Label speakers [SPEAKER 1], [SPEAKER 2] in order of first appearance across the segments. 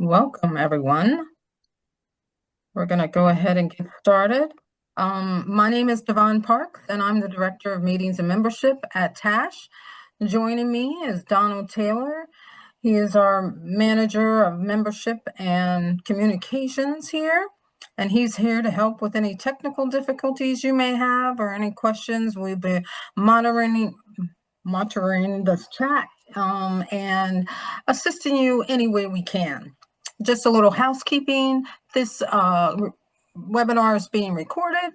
[SPEAKER 1] Welcome, everyone. We're going to go ahead and get started. My name is Devon Parks, and I'm the Director of Meetings and Membership at TASH. Joining me is Donald Taylor. He is our Manager of Membership and Communications here, and he's here to help with any technical difficulties you may have or any questions. We'll be monitoring this chat and assisting you any way we can. Just a little housekeeping. This webinar is being recorded,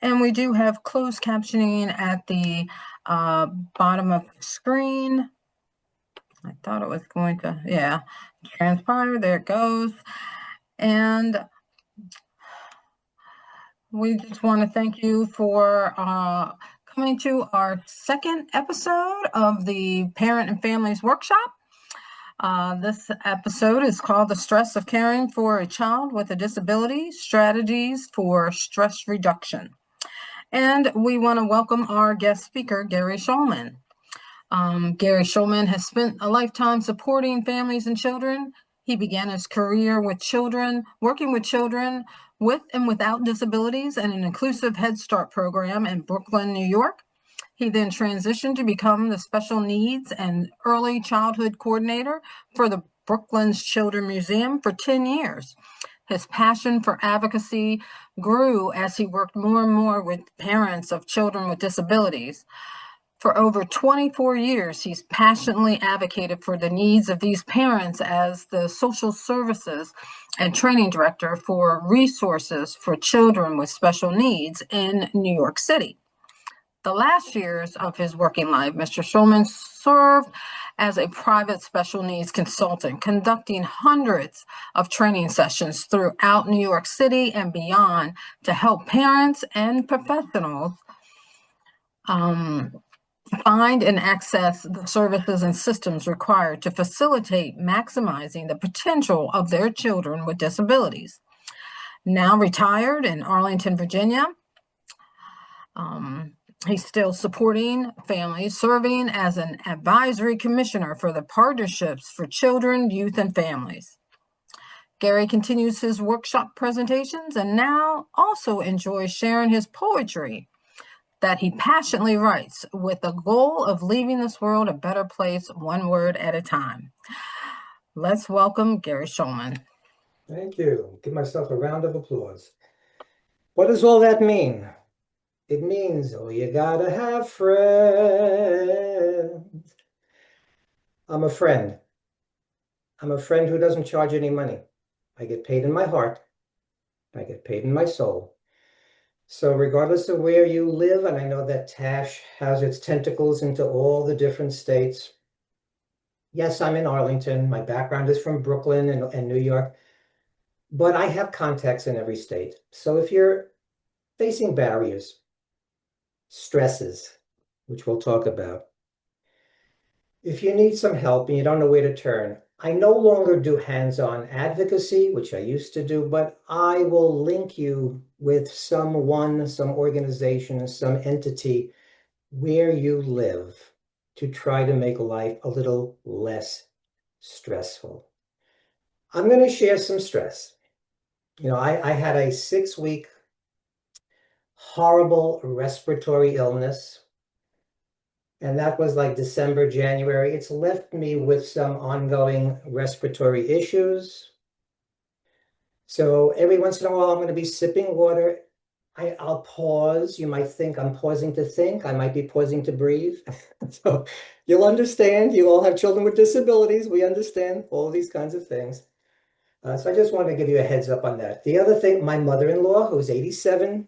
[SPEAKER 1] and we do have closed captioning at the bottom of the screen. I thought it was going to, transpire. There it goes. And we just want to thank you for coming to our second episode of the Parent and Families Workshop. This episode is called The Stress of Caring for a Child with a Disability, Strategies for Stress Reduction. And we want to welcome our guest speaker, Gary Shulman. Gary Shulman has spent a lifetime supporting families and children. He began his career with children, working with children with and without disabilities and an inclusive Head Start program in Brooklyn, New York. He then transitioned to become the Special Needs and Early Childhood Coordinator for the Brooklyn's Children Museum for 10 years. His passion for advocacy grew as he worked more and more with parents of children with disabilities. For over 24 years, he's passionately advocated for the needs of these parents as the social services and training director for resources for children with special needs in New York City. The last years of his working life, Mr. Shulman served as a private special needs consultant, conducting hundreds of training sessions throughout New York City and beyond to help parents and professionals find and access the services and systems required to facilitate maximizing the potential of their children with disabilities. Now retired in Arlington, Virginia, he's still supporting families, serving as an advisory commissioner for the Partnerships for Children, Youth, and Families. Gary continues his workshop presentations and now also enjoys sharing his poetry that he passionately writes with the goal of leaving this world a better place, one word at a time. Let's welcome Gary Shulman.
[SPEAKER 2] Thank you. Give myself a round of applause. What does all that mean? It means, oh, you gotta have friends. I'm a friend. I'm a friend who doesn't charge any money. I get paid in my heart. I get paid in my soul. So regardless of where you live, and I know that TASH has its tentacles into all the different states. Yes, I'm in Arlington. My background is from Brooklyn and New York, but I have contacts in every state. So if you're facing barriers, stresses, which we'll talk about, if you need some help and you don't know where to turn, I no longer do hands-on advocacy, which I used to do, but I will link you with someone, some organization, some entity where you live to try to make life a little less stressful. I'm going to share some stress. I had a 6-week horrible respiratory illness. And that was like December, January. It's left me with some ongoing respiratory issues. So every once in a while, I'm going to be sipping water. I'll pause. You might think I'm pausing to think. I might be pausing to breathe. So you'll understand. You all have children with disabilities. We understand all these kinds of things. So I just wanted to give you a heads up on that. The other thing, my mother-in-law, who's 87,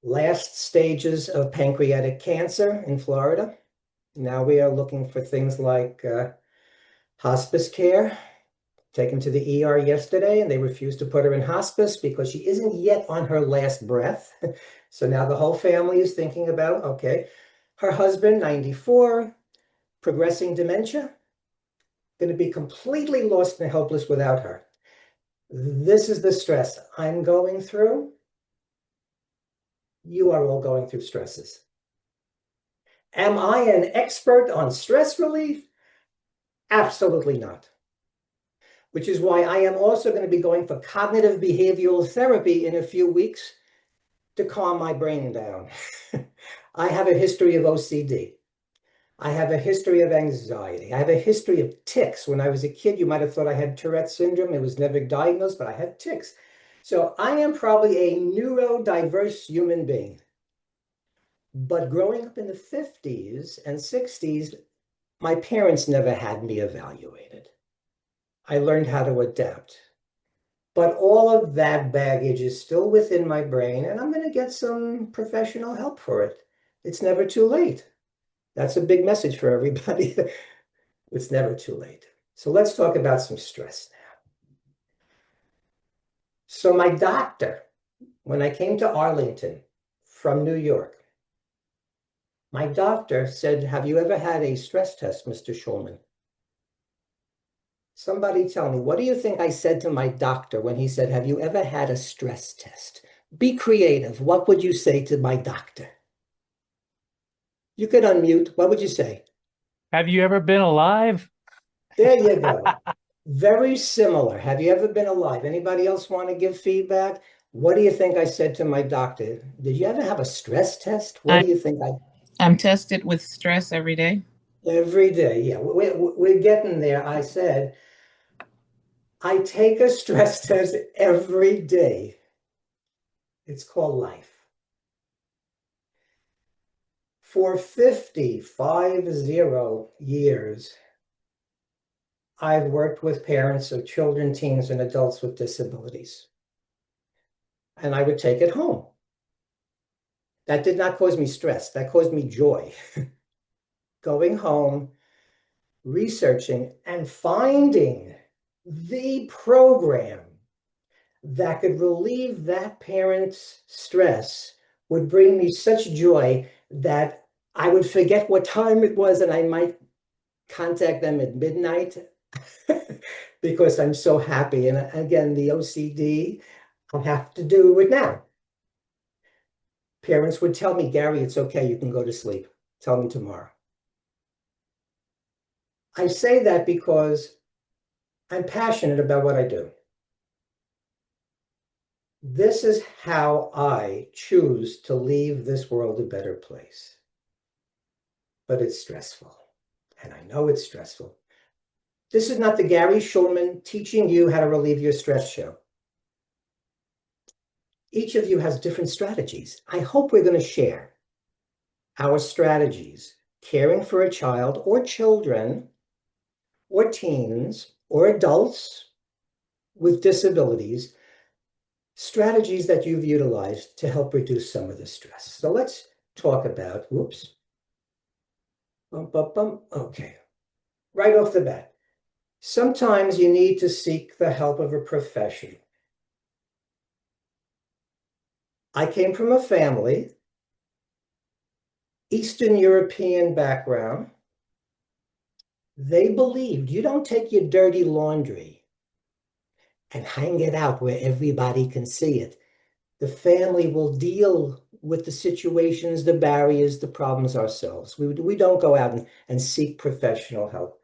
[SPEAKER 2] last stages of pancreatic cancer in Florida. Now we are looking for things like hospice care. Taken to the ER yesterday, and they refused to put her in hospice because she isn't yet on her last breath. So now the whole family is thinking about, okay, her husband, 94, progressing dementia, going to be completely lost and helpless without her. This is the stress I'm going through. You are all going through stresses. Am I an expert on stress relief? Absolutely not. which is why I am also going to be going for cognitive behavioral therapy in a few weeks to calm my brain down. I have a history of OCD. I have a history of anxiety. I have a history of tics. When I was a kid, you might have thought I had Tourette's syndrome. It was never diagnosed, but I had tics. So I am probably a neurodiverse human being. But growing up in the 50s and 60s, my parents never had me evaluated. I learned how to adapt. But all of that baggage is still within my brain, and I'm going to get some professional help for it. It's never too late. That's a big message for everybody. It's never too late. So let's talk about some stress now. So my doctor, when I came to Arlington from New York, my doctor said, "Have you ever had a stress test, Mr. Schulman?" Somebody tell me, what do you think I said to my doctor when he said, "Have you ever had a stress test?" Be creative. What would you say to my doctor? You could unmute. What would you say?
[SPEAKER 3] Have you ever been alive?
[SPEAKER 2] There you go. Very similar. Have you ever been alive? Anybody else want to give feedback? What do you think I said to my doctor? Did you ever have a stress test? What
[SPEAKER 4] I,
[SPEAKER 2] do you think I
[SPEAKER 4] I'm tested with stress every day.
[SPEAKER 2] every day? Yeah, we're getting there. I said, I take a stress test every day. It's called life. For 50 years, I've worked with parents of children, teens, and adults with disabilities. And I would take it home. That did not cause me stress. That caused me joy. Going home, researching, and finding the program that could relieve that parent's stress would bring me such joy that I would forget what time it was and I might contact them at midnight because I'm so happy. And again, the OCD, I have to do it now. Parents would tell me, "Gary, it's okay. You can go to sleep. Tell me tomorrow." I say that because I'm passionate about what I do. This is how I choose to leave this world a better place. But it's stressful. And I know it's stressful. This is not the Gary Schulman teaching you how to relieve your stress show. Each of you has different strategies. I hope we're going to share our strategies caring for a child or children or teens or adults with disabilities, strategies that you've utilized to help reduce some of the stress. So let's talk about, whoops. Okay, right off the bat. Sometimes you need to seek the help of a professional. I came from a family, Eastern European background. They believed you don't take your dirty laundry and hang it out where everybody can see it. The family will deal with the situations, the barriers, the problems ourselves. We don't go out and seek professional help.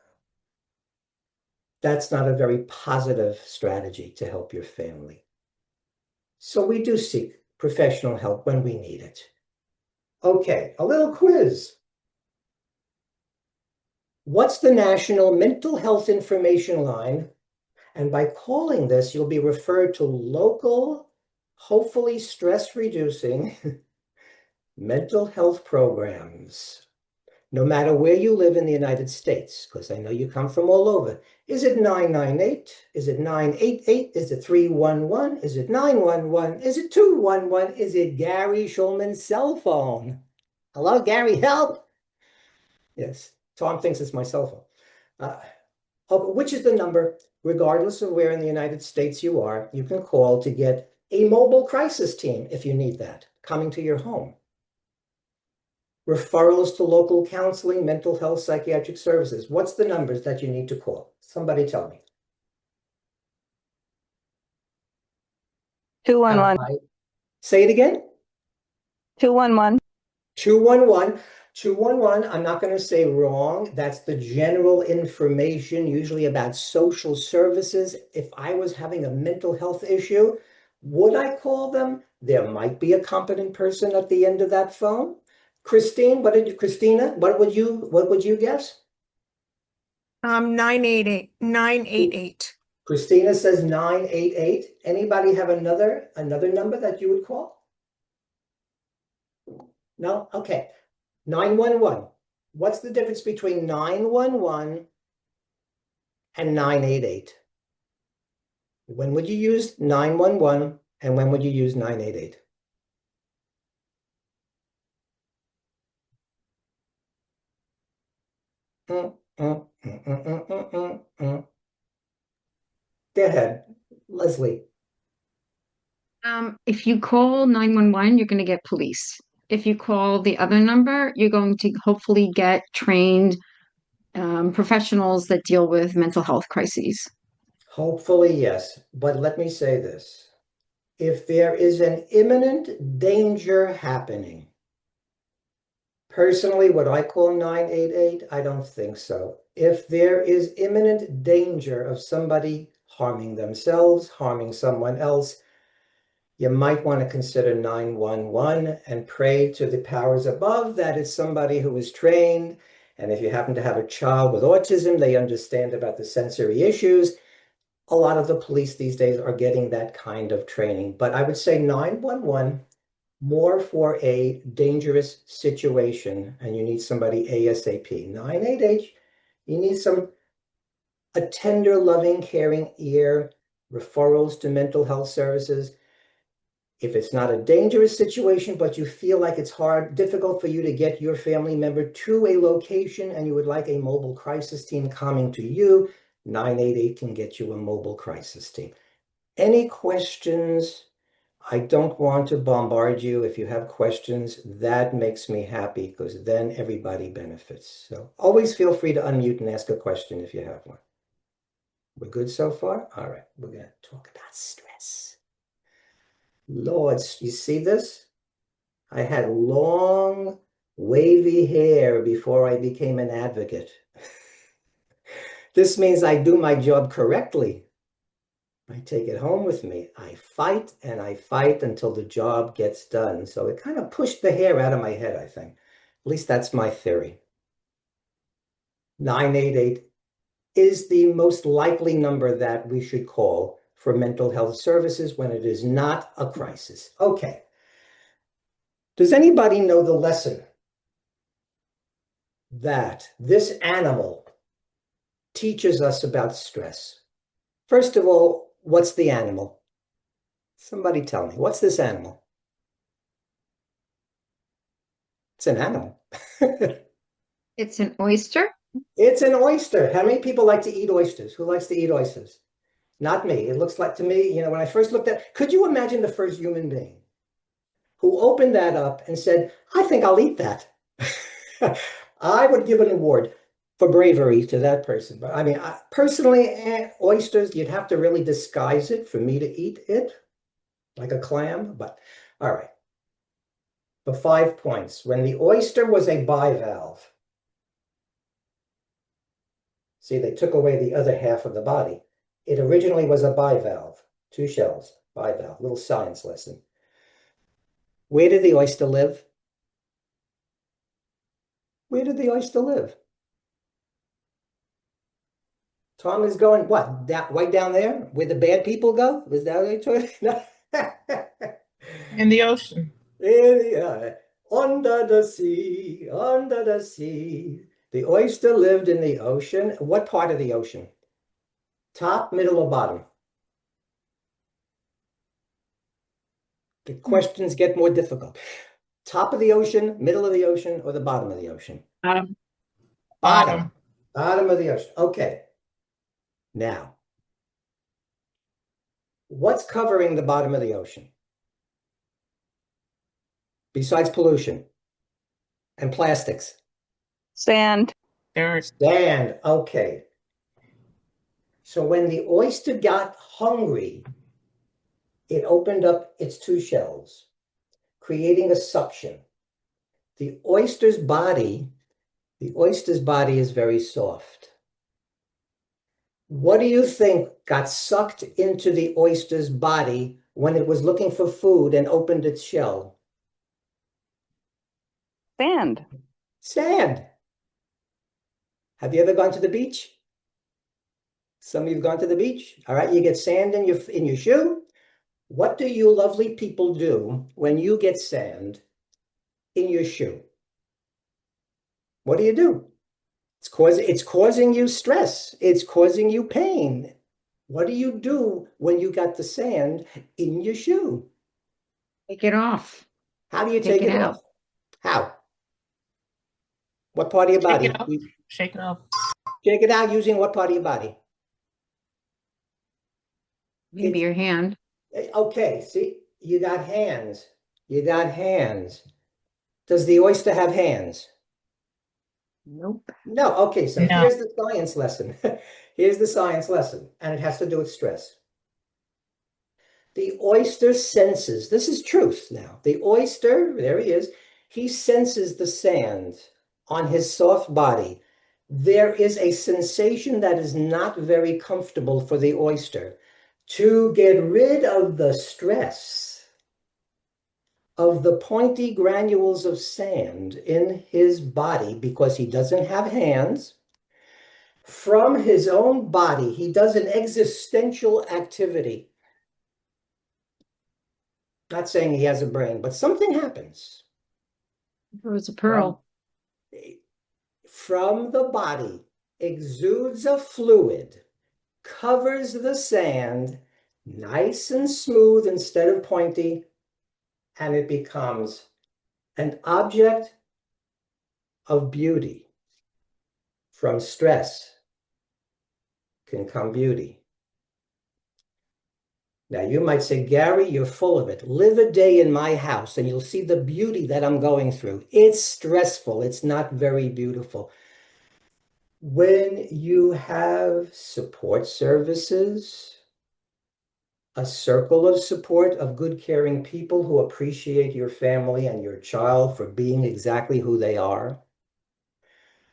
[SPEAKER 2] That's not a very positive strategy to help your family. So we do seek professional help when we need it. Okay, a little quiz. What's the National Mental Health Information Line? And by calling this, you'll be referred to local, hopefully stress-reducing mental health programs, no matter where you live in the United States, because I know you come from all over. Is it 998? Is it 988? Is it 311? Is it 911? Is it 211? Is it Gary Schulman's cell phone? Hello, Gary, help! Yes, Tom thinks it's my cell phone. Which is the number, regardless of where in the United States you are, you can call to get a mobile crisis team if you need that, coming to your home. Referrals to local counseling, mental health, psychiatric services. What's the numbers that you need to call? Somebody tell me.
[SPEAKER 5] 211.
[SPEAKER 2] Say it again.
[SPEAKER 5] 211.
[SPEAKER 2] 211. 211, I'm not going to say wrong. That's the general information, usually about social services. If I was having a mental health issue, would I call them? There might be a competent person at the end of that phone. Christina, what would you guess?
[SPEAKER 5] 988.
[SPEAKER 2] Christina says 988. Anybody have another number that you would call? No? Okay. 911. What's the difference between 911 and 988? When would you use 911 and when would you use 988? Go ahead, Leslie.
[SPEAKER 6] If you call 911, you're going to get police. If you call the other number, you're going to hopefully get trained professionals that deal with mental health crises.
[SPEAKER 2] Hopefully, yes. But let me say this. If there is an imminent danger happening, personally, would I call 988? I don't think so. If there is imminent danger of somebody harming themselves, harming someone else, you might want to consider 911 and pray to the powers above that it's somebody who is trained. And if you happen to have a child with autism, they understand about the sensory issues. A lot of the police these days are getting that kind of training. But I would say 911 more for a dangerous situation, and you need somebody ASAP. 988, you need a tender, loving, caring ear, referrals to mental health services. If it's not a dangerous situation, but you feel like it's difficult for you to get your family member to a location and you would like a mobile crisis team coming to you, 988 can get you a mobile crisis team. Any questions? I don't want to bombard you. If you have questions, that makes me happy because then everybody benefits. So always feel free to unmute and ask a question if you have one. We're good so far? All right, we're going to talk about stress. Lord, you see this? I had long, wavy hair before I became an advocate. This means I do my job correctly. I take it home with me. I fight and I fight until the job gets done. So it kind of pushed the hair out of my head, I think. At least that's my theory. 988 is the most likely number that we should call for mental health services when it is not a crisis. Okay. Does anybody know the lesson that this animal teaches us about stress? First of all, what's the animal? Somebody tell me, what's this animal? It's an animal.
[SPEAKER 6] It's an oyster.
[SPEAKER 2] It's an oyster. How many people like to eat oysters? Who likes to eat oysters? Not me. It looks like to me, when I first looked at, could you imagine the first human being who opened that up and said, I think I'll eat that? I would give an award for bravery to that person. But I mean, personally, oysters, you'd have to really disguise it for me to eat it, like a clam. But all right. For 5 points, when the oyster was a bivalve, see, they took away the other half of the body. It originally was a bivalve, 2 shells, bivalve, little science lesson. Where did the oyster live? Where did the oyster live? Tom is going, what, right down there where the bad people go? Was that what you're
[SPEAKER 4] In the ocean.
[SPEAKER 2] Under the sea, under the sea. The oyster lived in the ocean. What part of the ocean? Top, middle, or bottom? The questions get more difficult. Top of the ocean, middle of the ocean, or the bottom of the ocean?
[SPEAKER 4] Bottom.
[SPEAKER 2] Bottom. Bottom of the ocean. Okay. Now, what's covering the bottom of the ocean? Besides pollution and plastics?
[SPEAKER 5] Sand.
[SPEAKER 4] Dirt.
[SPEAKER 2] Sand. Okay. So when the oyster got hungry, it opened up its 2 shells, creating a suction. The oyster's body is very soft. What do you think got sucked into the oyster's body when it was looking for food and opened its shell?
[SPEAKER 5] Sand.
[SPEAKER 2] Sand. Have you ever gone to the beach? Some of you have gone to the beach. All right, you get sand in your shoe. What do you lovely people do when you get sand in your shoe? What do? It's causing you stress. It's causing you pain. What do you do when you got the sand in your shoe?
[SPEAKER 6] Take it off.
[SPEAKER 2] How do you
[SPEAKER 6] Take
[SPEAKER 2] take
[SPEAKER 6] it
[SPEAKER 2] it
[SPEAKER 6] out.
[SPEAKER 2] off? How? What part of your
[SPEAKER 4] Shake
[SPEAKER 2] body?
[SPEAKER 4] it off. Shake it off.
[SPEAKER 2] Shake it out using what part of your body?
[SPEAKER 6] Maybe
[SPEAKER 2] It's
[SPEAKER 6] your hand.
[SPEAKER 2] okay. See, you got hands. You got hands. Does the oyster have hands?
[SPEAKER 6] Nope.
[SPEAKER 2] No. Okay, so
[SPEAKER 4] No.
[SPEAKER 2] here's the science lesson. Here's the science lesson, and it has to do with stress. The oyster senses, this is truth now. The oyster, there he is, he senses the sand on his soft body. There is a sensation that is not very comfortable for the oyster. To get rid of the stress of the pointy granules of sand in his body, because he doesn't have hands, from his own body, he does an existential activity. Not saying he has a brain, but something happens
[SPEAKER 6] It was a pearl.
[SPEAKER 2] from the body, exudes a fluid, covers the sand, nice and smooth instead of pointy, and it becomes an object of beauty. From stress can come beauty. Now, you might say, Gary, you're full of it. Live a day in my house and you'll see the beauty that I'm going through. It's stressful. It's not very beautiful. When you have support services, a circle of support of good, caring people who appreciate your family and your child for being exactly who they are,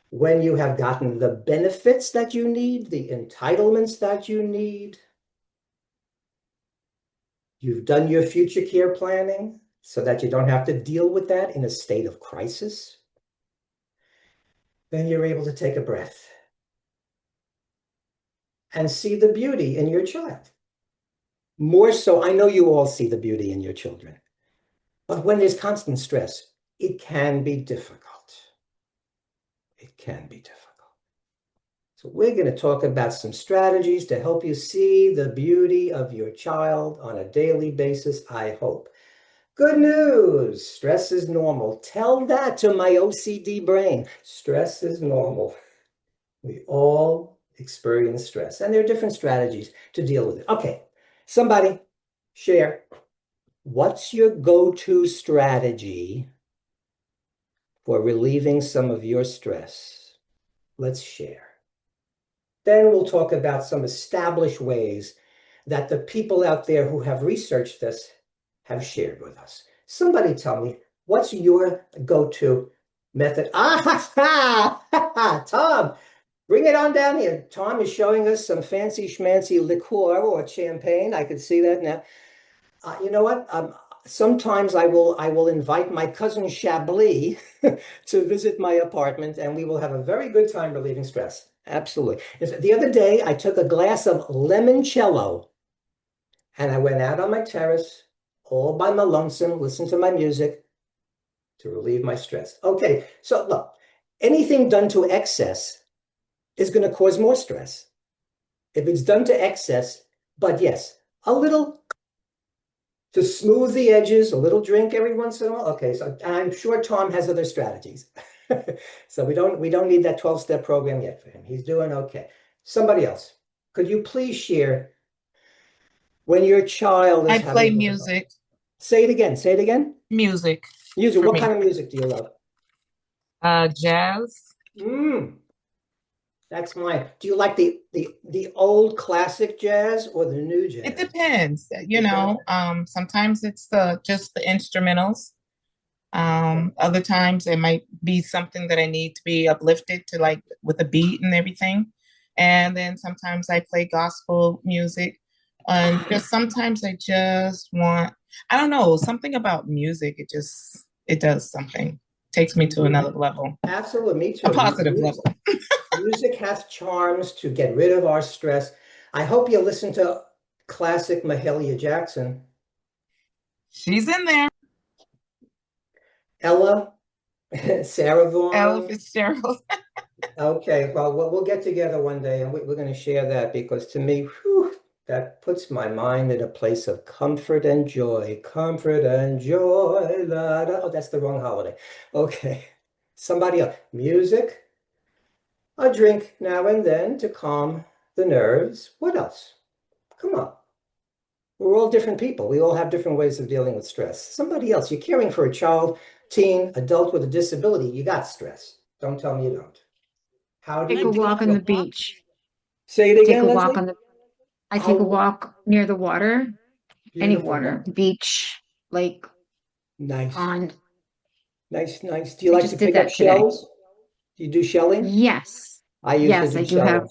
[SPEAKER 2] when you have gotten the benefits that you need, the entitlements that you need, you've done your future care planning so that you don't have to deal with that in a state of crisis, then you're able to take a breath and see the beauty in your child. More so, I know you all see the beauty in your children, but when there's constant stress, it can be difficult. It can be difficult. So we're going to talk about some strategies to help you see the beauty of your child on a daily basis, I hope. Good news, stress is normal. Tell that to my OCD brain. Stress is normal. We all experience stress, and there are different strategies to deal with it. Okay, somebody share. What's your go-to strategy for relieving some of your stress? Let's share. Then we'll talk about some established ways that the people out there who have researched this have shared with us. Somebody tell me, what's your go-to method? Tom, bring it on down here. Tom is showing us some fancy schmancy liqueur or champagne. I could see that now. You know what? Sometimes I will invite my cousin Chablis to visit my apartment, and we will have a very good time relieving stress. Absolutely. The other day, I took a glass of limoncello, and I went out on my terrace, all by my lonesome, listened to my music to relieve my stress. Okay, so look, anything done to excess is going to cause more stress. If it's done to excess, but yes, a little to smooth the edges, a little drink every once in a while. Okay, so I'm sure Tom has other strategies. So we don't need that 12-step program yet for him. He's doing okay. Somebody else, could you please share when your child is
[SPEAKER 4] I play
[SPEAKER 2] having
[SPEAKER 4] music.
[SPEAKER 2] Say it again. Say it again.
[SPEAKER 4] Music.
[SPEAKER 2] Music.
[SPEAKER 4] For
[SPEAKER 2] What
[SPEAKER 4] me.
[SPEAKER 2] kind of music do you love?
[SPEAKER 4] Jazz.
[SPEAKER 2] That's mine. Do you like the old classic jazz or the new jazz?
[SPEAKER 4] It depends.
[SPEAKER 2] Depends.
[SPEAKER 4] Sometimes it's just the instrumentals. Other times it might be something that I need to be uplifted to, like with a beat and everything. And then sometimes I play gospel music. And just sometimes I just want, I don't know, something about music. It does something, takes me to another level,
[SPEAKER 2] Absolutely, me
[SPEAKER 4] a
[SPEAKER 2] too.
[SPEAKER 4] positive level.
[SPEAKER 2] Music has charms to get rid of our stress. I hope you listen to classic Mahalia Jackson.
[SPEAKER 4] She's in there.
[SPEAKER 2] Ella, Sarah
[SPEAKER 4] Ella
[SPEAKER 2] Vaughan.
[SPEAKER 4] Fitzgerald.
[SPEAKER 2] Okay, well, we'll get together one day and we're going to share that because to me, whew, that puts my mind in a place of comfort and joy. Comfort and joy. La, da. Oh, that's the wrong holiday. Okay, somebody else. Music, a drink now and then to calm the nerves. What else? Come on. We're all different people. We all have different ways of dealing with stress. Somebody else, you're caring for a child, teen, adult with a disability, you got stress. Don't tell me you don't. How do
[SPEAKER 6] Take
[SPEAKER 2] you
[SPEAKER 6] a
[SPEAKER 2] deal
[SPEAKER 6] walk on
[SPEAKER 2] with
[SPEAKER 6] the
[SPEAKER 2] it?
[SPEAKER 6] beach.
[SPEAKER 2] Say it
[SPEAKER 6] Take
[SPEAKER 2] again,
[SPEAKER 6] a walk
[SPEAKER 2] Leslie.
[SPEAKER 6] on the I take a
[SPEAKER 2] Oh,
[SPEAKER 6] walk near the water, any
[SPEAKER 2] beautiful.
[SPEAKER 6] water, beach, lake,
[SPEAKER 2] Nice.
[SPEAKER 6] pond.
[SPEAKER 2] Nice, nice. Do you
[SPEAKER 6] I
[SPEAKER 2] like to
[SPEAKER 6] just did
[SPEAKER 2] pick up
[SPEAKER 6] that today.
[SPEAKER 2] shells? Do you do shelling?
[SPEAKER 6] Yes.
[SPEAKER 2] I used to
[SPEAKER 6] Yes, I
[SPEAKER 2] do
[SPEAKER 6] do have.
[SPEAKER 2] shelling.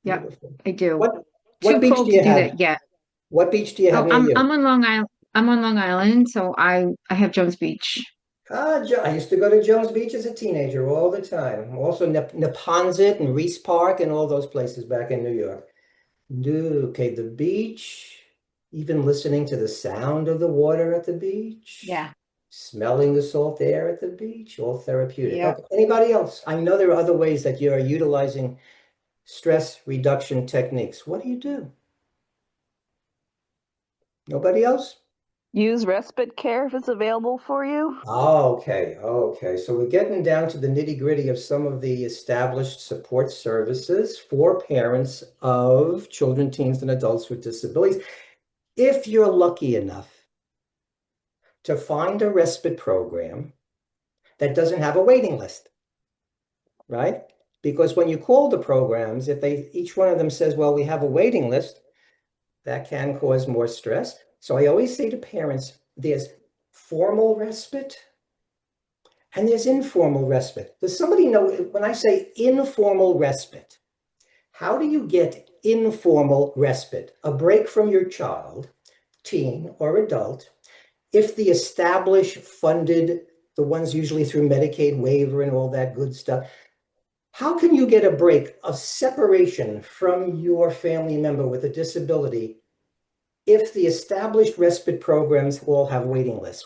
[SPEAKER 6] Yep,
[SPEAKER 2] Beautiful.
[SPEAKER 6] I do.
[SPEAKER 2] What
[SPEAKER 6] Too
[SPEAKER 2] beach do
[SPEAKER 6] cold to
[SPEAKER 2] you
[SPEAKER 6] do
[SPEAKER 2] have?
[SPEAKER 6] that yet.
[SPEAKER 2] What beach do you have
[SPEAKER 6] Oh,
[SPEAKER 2] near you?
[SPEAKER 6] I'm on Long Island. I'm on Long Island, so I have Jones Beach.
[SPEAKER 2] I used to go to Jones Beach as a teenager all the time. Also Neponset and Reese Park and all those places back in New York. Okay, the beach, even listening to the sound of the water at the beach,
[SPEAKER 6] Yeah.
[SPEAKER 2] smelling the salt air at the beach, all therapeutic.
[SPEAKER 6] Yep.
[SPEAKER 2] Okay, anybody else? I know there are other ways that you are utilizing stress reduction techniques. What do you do? Nobody else?
[SPEAKER 5] Use respite care if it's available for you.
[SPEAKER 2] Oh, okay, okay. So we're getting down to the nitty-gritty of some of the established support services for parents of children, teens, and adults with disabilities. If you're lucky enough to find a respite program that doesn't have a waiting list, right? Because when you call the programs, if each one of them says, well, we have a waiting list, that can cause more stress. So I always say to parents, there's formal respite and there's informal respite. Does somebody know when I say informal respite, how do you get informal respite? A break from your child, teen, or adult, if the established funded, the ones usually through Medicaid waiver and all that good stuff, how can you get a break, a separation from your family member with a disability if the established respite programs all have waiting lists?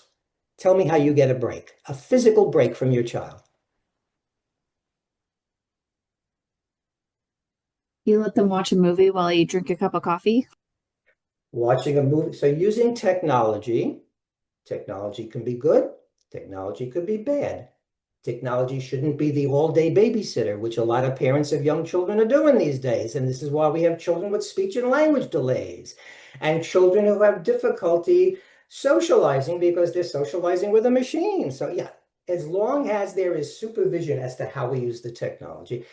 [SPEAKER 2] Tell me how you get a break, a physical break from your child.
[SPEAKER 7] You let them watch a movie while you drink a cup of coffee?
[SPEAKER 2] Watching a movie. So using technology, technology can be good, technology could be bad. Technology shouldn't be the all-day babysitter, which a lot of parents of young children are doing these days. And this is why we have children with speech and language delays and children who have difficulty socializing because they're socializing with a machine. So yeah, as long as there is supervision as to how we use the technology,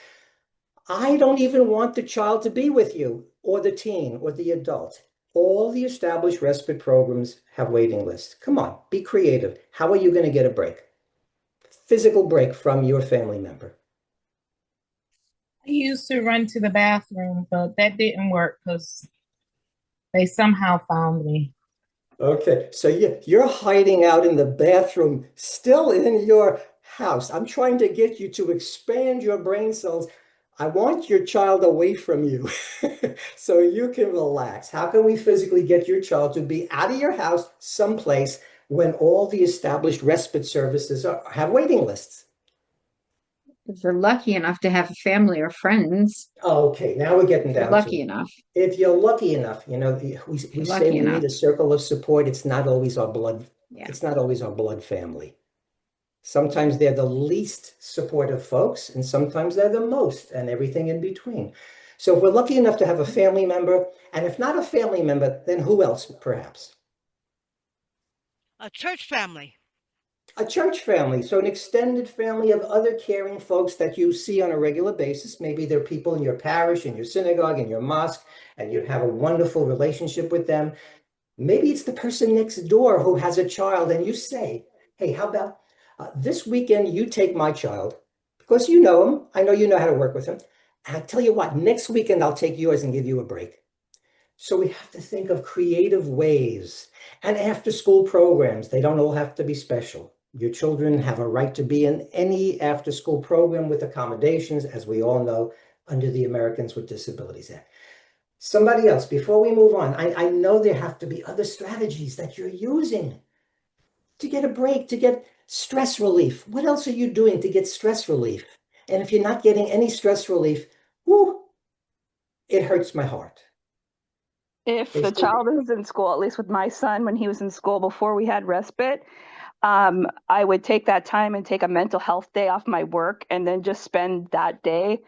[SPEAKER 2] I don't even want the child to be with you or the teen or the adult. All the established respite programs have waiting lists. Come on, be creative. How are you going to get a break? Physical break from your family member.
[SPEAKER 4] I used to run to the bathroom, but that didn't work because they somehow found me.
[SPEAKER 2] Okay, so you're hiding out in the bathroom, still in your house. I'm trying to get you to expand your brain cells. I want your child away from you so you can relax. How can we physically get your child to be out of your house someplace when all the established respite services have waiting lists?
[SPEAKER 6] If you're lucky enough to have a family or friends,
[SPEAKER 2] Okay, now we're getting
[SPEAKER 6] if you're
[SPEAKER 2] down to
[SPEAKER 6] lucky
[SPEAKER 2] it.
[SPEAKER 6] enough,
[SPEAKER 2] If you're lucky enough, we
[SPEAKER 6] if you're
[SPEAKER 2] say
[SPEAKER 6] lucky
[SPEAKER 2] we need
[SPEAKER 6] enough.
[SPEAKER 2] a circle of support. It's not always our blood.
[SPEAKER 6] Yeah.
[SPEAKER 2] It's not always our blood family. Sometimes they're the least supportive folks, and sometimes they're the most, and everything in between. So if we're lucky enough to have a family member, and if not a family member, then who else, perhaps?
[SPEAKER 8] A church family.
[SPEAKER 2] A church family, so an extended family of other caring folks that you see on a regular basis. Maybe they're people in your parish, in your synagogue, in your mosque, and you have a wonderful relationship with them. Maybe it's the person next door who has a child, and you say, hey, how about this weekend you take my child, because you know him, I know you know how to work with him. And I tell you what, next weekend I'll take yours and give you a break. So we have to think of creative ways. And after school programs, they don't all have to be special. Your children have a right to be in any after school program with accommodations, as we all know, under the Americans with Disabilities Act. Somebody else, before we move on, I know there have to be other strategies that you're using to get a break, to get stress relief. What else are you doing to get stress relief? And if you're not getting any stress relief, whoo, it hurts my heart.
[SPEAKER 5] If
[SPEAKER 2] They
[SPEAKER 5] the
[SPEAKER 2] still,
[SPEAKER 5] child is in school, at least with my son, when he was in school before we had respite, I would take that time and take a mental health day off my work and then just spend that day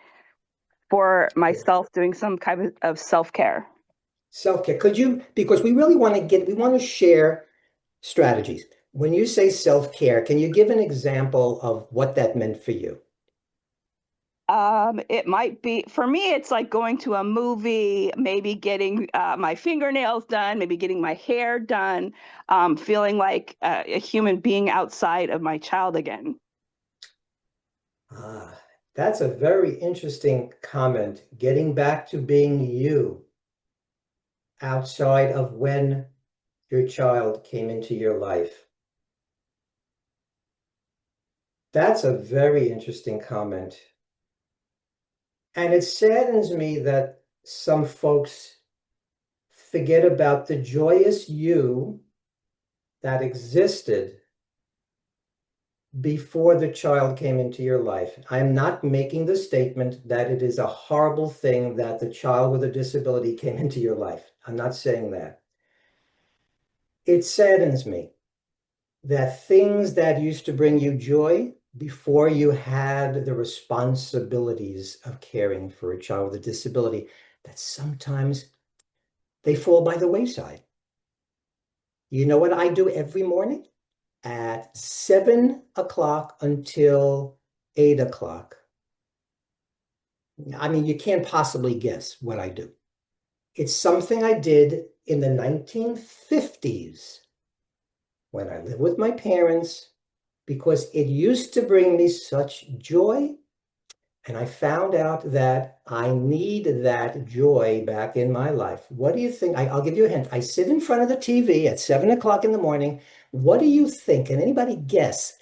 [SPEAKER 5] for myself doing some kind of self-care.
[SPEAKER 2] self-care. Could you, because we really want to we want to share strategies. When you say self-care, can you give an example of what that meant for you?
[SPEAKER 5] It might be for me, it's like going to a movie, maybe getting my fingernails done, maybe getting my hair done, feeling like a human being outside of my child again.
[SPEAKER 2] Ah, that's a very interesting comment. Getting back to being you outside of when your child came into your life. That's a very interesting comment. And it saddens me that some folks forget about the joyous you that existed before the child came into your life. I'm not making the statement that it is a horrible thing that the child with a disability came into your life. I'm not saying that. It saddens me that things that used to bring you joy before you had the responsibilities of caring for a child with a disability, that sometimes they fall by the wayside. You know what I do every morning? At 7 o'clock until 8 o'clock. I mean, you can't possibly guess what I do. It's something I did in the 1950s when I lived with my parents, because it used to bring me such joy. And I found out that I need that joy back in my life. What do you think? I'll give you a hint. I sit in front of the TV at 7 o'clock in the morning. What do you think? Can anybody guess?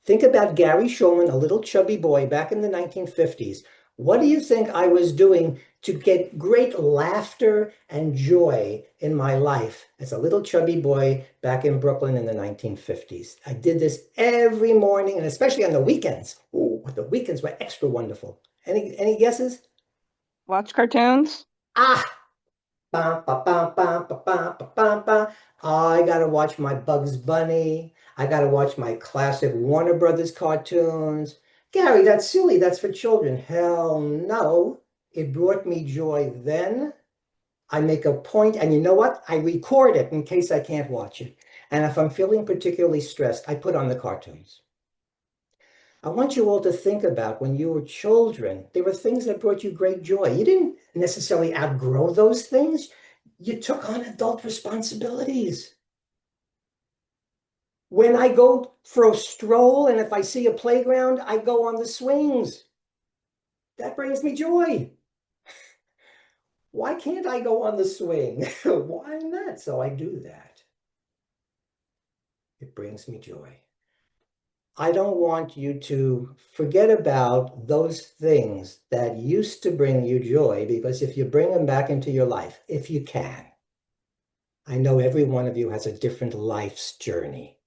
[SPEAKER 2] Think about Gary Shulman, a little chubby boy back in the 1950s. What do you think I was doing to get great laughter and joy in my life as a little chubby boy back in Brooklyn in the 1950s? I did this every morning, and especially on the weekends. Ooh, the weekends were extra wonderful. Any guesses?
[SPEAKER 5] Watch cartoons.
[SPEAKER 2] Ah, Bum, ba, bum, bum, ba, bum, ba, bum, bum. I gotta watch my Bugs Bunny. I gotta watch my classic Warner Brothers cartoons. Gary, that's silly. That's for children. Hell no. It brought me joy then. I make a point, and you know what? I record it in case I can't watch it. And if I'm feeling particularly stressed, I put on the cartoons. I want you all to think about when you were children, there were things that brought you great joy. You didn't necessarily outgrow those things. You took on adult responsibilities. When I go for a stroll and if I see a playground, I go on the swings. That brings me joy. Why can't I go on the swing? Why not? So I do that. It brings me joy. I don't want you to forget about those things that used to bring you joy, because if you bring them back into your life, if you can, I know every one of you has a different life's journey,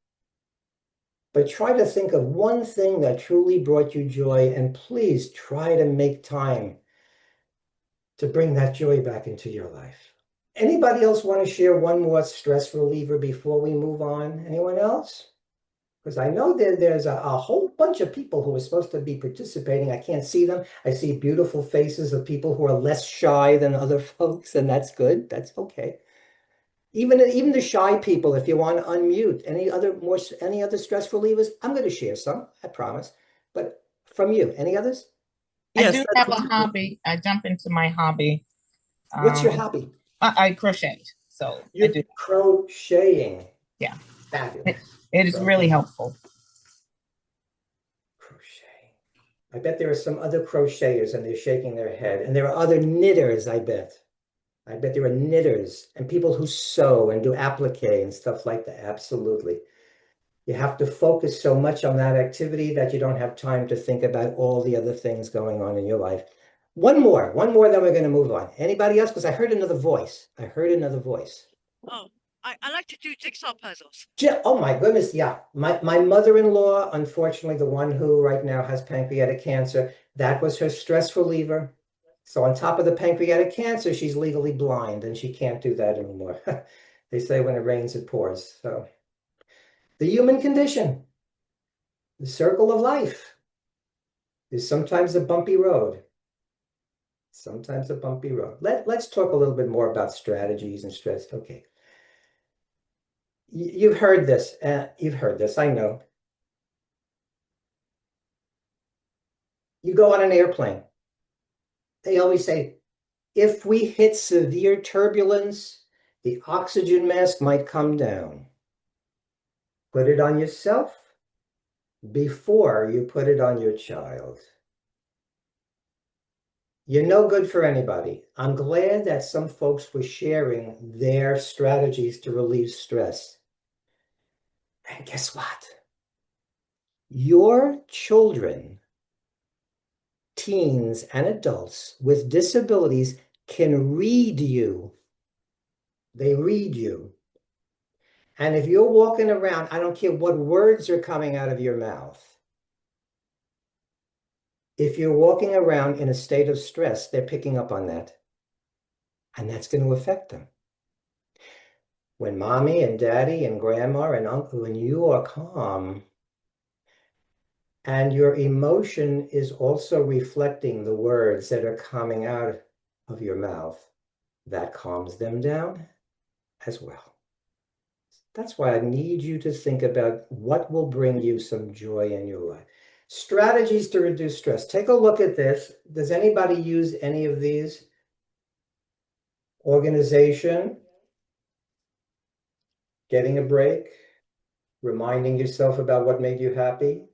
[SPEAKER 2] but try to think of one thing that truly brought you joy, and please try to make time to bring that joy back into your life. Anybody else want to share one more stress reliever before we move on? Anyone else? Because I know there's a whole bunch of people who are supposed to be participating. I can't see them. I see beautiful faces of people who are less shy than other folks, and that's good. That's okay. Even the shy people, if you want to unmute, any other stress relievers, I'm going to share some, I promise. But from you, any others?
[SPEAKER 4] I
[SPEAKER 1] Yes,
[SPEAKER 4] do have a hobby. I jump into my hobby.
[SPEAKER 2] What's your
[SPEAKER 4] Um,
[SPEAKER 2] hobby?
[SPEAKER 4] I crochet. So I
[SPEAKER 2] You're
[SPEAKER 4] do.
[SPEAKER 2] crocheting.
[SPEAKER 4] Yeah.
[SPEAKER 2] Fabulous.
[SPEAKER 4] It is really helpful.
[SPEAKER 2] Crochet. I bet there are some other crocheters and they're shaking their head. And there are other knitters, I bet. I bet there are knitters and people who sew and do applique and stuff like that. Absolutely. You have to focus so much on that activity that you don't have time to think about all the other things going on in your life. One more, then we're going to move on. Anybody else? Because I heard another voice.
[SPEAKER 8] Oh, I like to do jigsaw puzzles.
[SPEAKER 2] Oh my goodness, yeah. My mother-in-law, unfortunately, the one who right now has pancreatic cancer, that was her stress reliever. So on top of the pancreatic cancer, she's legally blind and she can't do that anymore. They say when it rains, it pours. So the human condition, the circle of life, is sometimes a bumpy road. Let's talk a little bit more about strategies and stress. Okay. You've heard this. I know. You go on an airplane. They always say, if we hit severe turbulence, the oxygen mask might come down. Put it on yourself before you put it on your child. You're no good for anybody. I'm glad that some folks were sharing their strategies to relieve stress. And guess what? Your children, teens, and adults with disabilities can read you. They read you. And if you're walking around, I don't care what words are coming out of your mouth. If you're walking around in a state of stress, they're picking up on that. And that's going to affect them. When mommy and daddy and grandma and uncle, when you are calm, and your emotion is also reflecting the words that are coming out of your mouth, that calms them down as well. That's why I need you to think about what will bring you some joy in your life. Strategies to reduce stress. Take a look at this. Does anybody use any of these? Organization, getting a break, reminding yourself about what made you happy.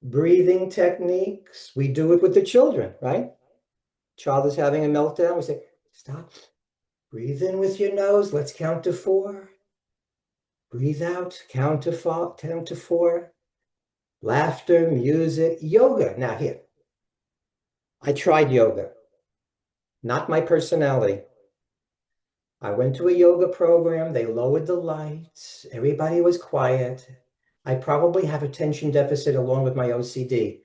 [SPEAKER 2] Breathing techniques. We do it with the children, right? Child is having a meltdown. We say, stop. Breathe in with your nose. Let's count to 4. Breathe out. Count to 4. Laughter, music, yoga. Now here, I tried yoga. Not my personality. I went to a yoga program. They lowered the lights. Everybody was quiet. I probably have attention deficit along with my OCD.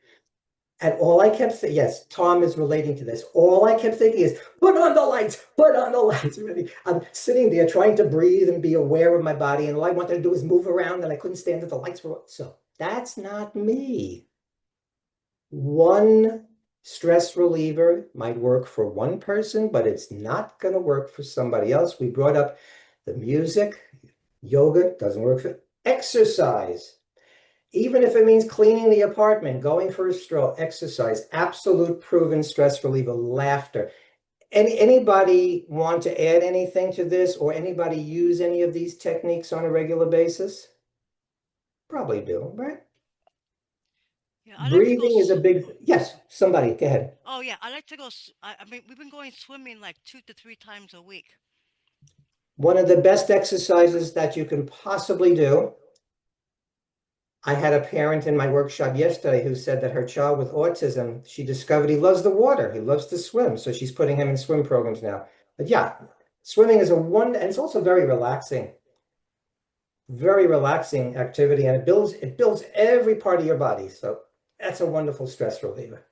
[SPEAKER 2] And all I kept saying, yes, Tom is relating to this. All I kept thinking is, put on the lights, put on the lights. I'm sitting there trying to breathe and be aware of my body. And all I wanted to do was move around and I couldn't stand that the lights were on. So that's not me. One stress reliever might work for one person, but it's not going to work for somebody else. We brought up the music, yoga doesn't work for exercise. Even if it means cleaning the apartment, going for a stroll, exercise, absolute proven stress reliever, laughter. Anybody want to add anything to this or anybody use any of these techniques on a regular basis? Probably do, right?
[SPEAKER 8] Yeah, I like to go.
[SPEAKER 2] Breathing is a big, yes, somebody, go ahead.
[SPEAKER 8] Oh yeah, I like to go. I mean, we've been going swimming like 2 to 3 times a week.
[SPEAKER 2] One of the best exercises that you can possibly do. I had a parent in my workshop yesterday who said that her child with autism, she discovered he loves the water. He loves to swim. So she's putting him in swim programs now. But yeah, swimming is and it's also very relaxing activity. And it builds every part of your body. So that's a wonderful stress reliever.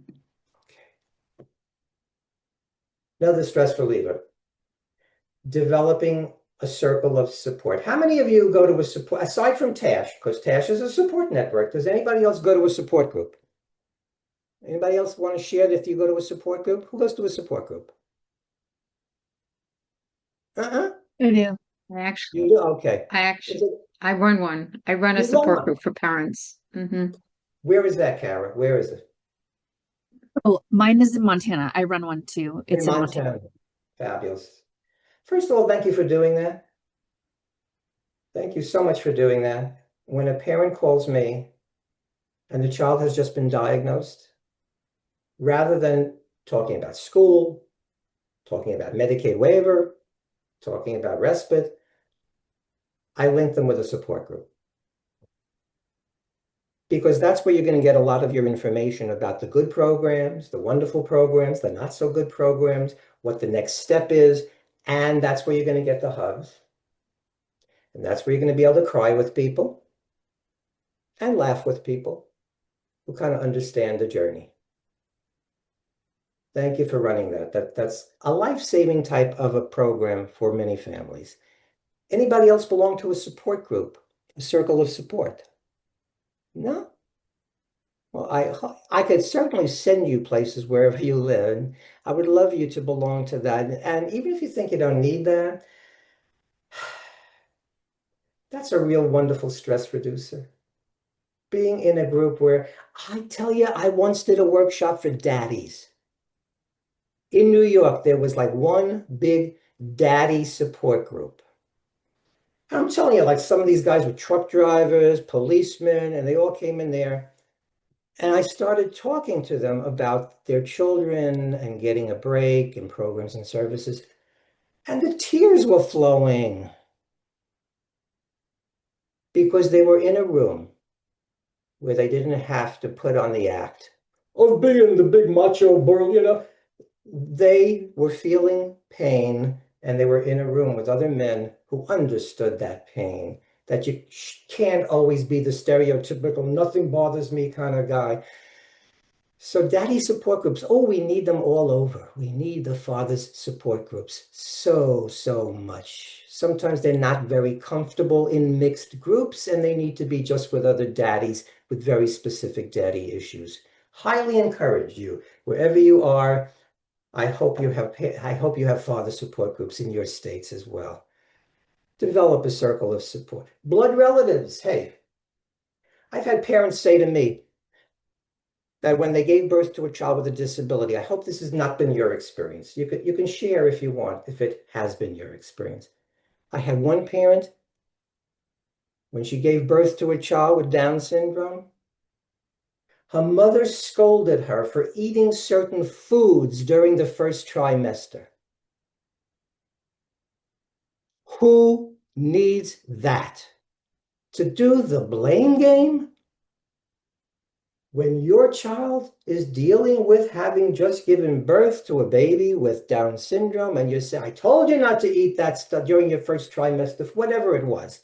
[SPEAKER 2] Okay. Another stress reliever, developing a circle of support. How many of you go to a support, aside from TASH, because TASH is a support network, does anybody else go to a support group? Anybody else want to share if you go to a support group? Who goes to a support group?
[SPEAKER 7] I do.
[SPEAKER 2] You do? Okay.
[SPEAKER 6] I run one. I run a
[SPEAKER 2] You run
[SPEAKER 6] support
[SPEAKER 2] one?
[SPEAKER 6] group for parents.
[SPEAKER 2] Where is that, Kara? Where is it?
[SPEAKER 7] Oh, mine is in Montana. I run one too. It's
[SPEAKER 2] In
[SPEAKER 7] in Montana.
[SPEAKER 2] Montana. Fabulous. First of all, thank you for doing that. Thank you so much for doing that. When a parent calls me and the child has just been diagnosed, rather than talking about school, talking about Medicaid waiver, talking about respite, I link them with a support group. Because that's where you're going to get a lot of your information about the good programs, the wonderful programs, the not so good programs, what the next step is. And that's where you're going to get the hugs. And that's where you're going to be able to cry with people and laugh with people who kind of understand the journey. Thank you for running that. That's a life-saving type of a program for many families. Anybody else belong to a support group, a circle of support? No? Well, I could certainly send you places wherever you live. And I would love you to belong to that. And even if you think you don't need that, that's a real wonderful stress reducer. Being in a group where, I tell you, I once did a workshop for daddies. In New York, there was like one big daddy support group. I'm telling you, like some of these guys were truck drivers, policemen, and they all came in there. And I started talking to them about their children and getting a break and programs and services. And the tears were flowing because they were in a room where they didn't have to put on the act of being the big macho burl, you know. They were feeling pain and they were in a room with other men who understood that pain, that you can't always be the stereotypical, nothing bothers me kind of guy. So daddy support groups, oh, we need them all over. We need the father's support groups so much. Sometimes they're not very comfortable in mixed groups and they need to be just with other daddies with very specific daddy issues. Highly encourage you, wherever you are. I hope you have father support groups in your states as well. Develop a circle of support. Blood relatives, hey, I've had parents say to me, that when they gave birth to a child with a disability, I hope this has not been your experience. You can share if you want, if it has been your experience. I had one parent, when she gave birth to a child with Down syndrome, her mother scolded her for eating certain foods during the first trimester. Who needs that? To do the blame game? When your child is dealing with having just given birth to a baby with Down syndrome and you say, I told you not to eat that stuff during your first trimester, whatever it was.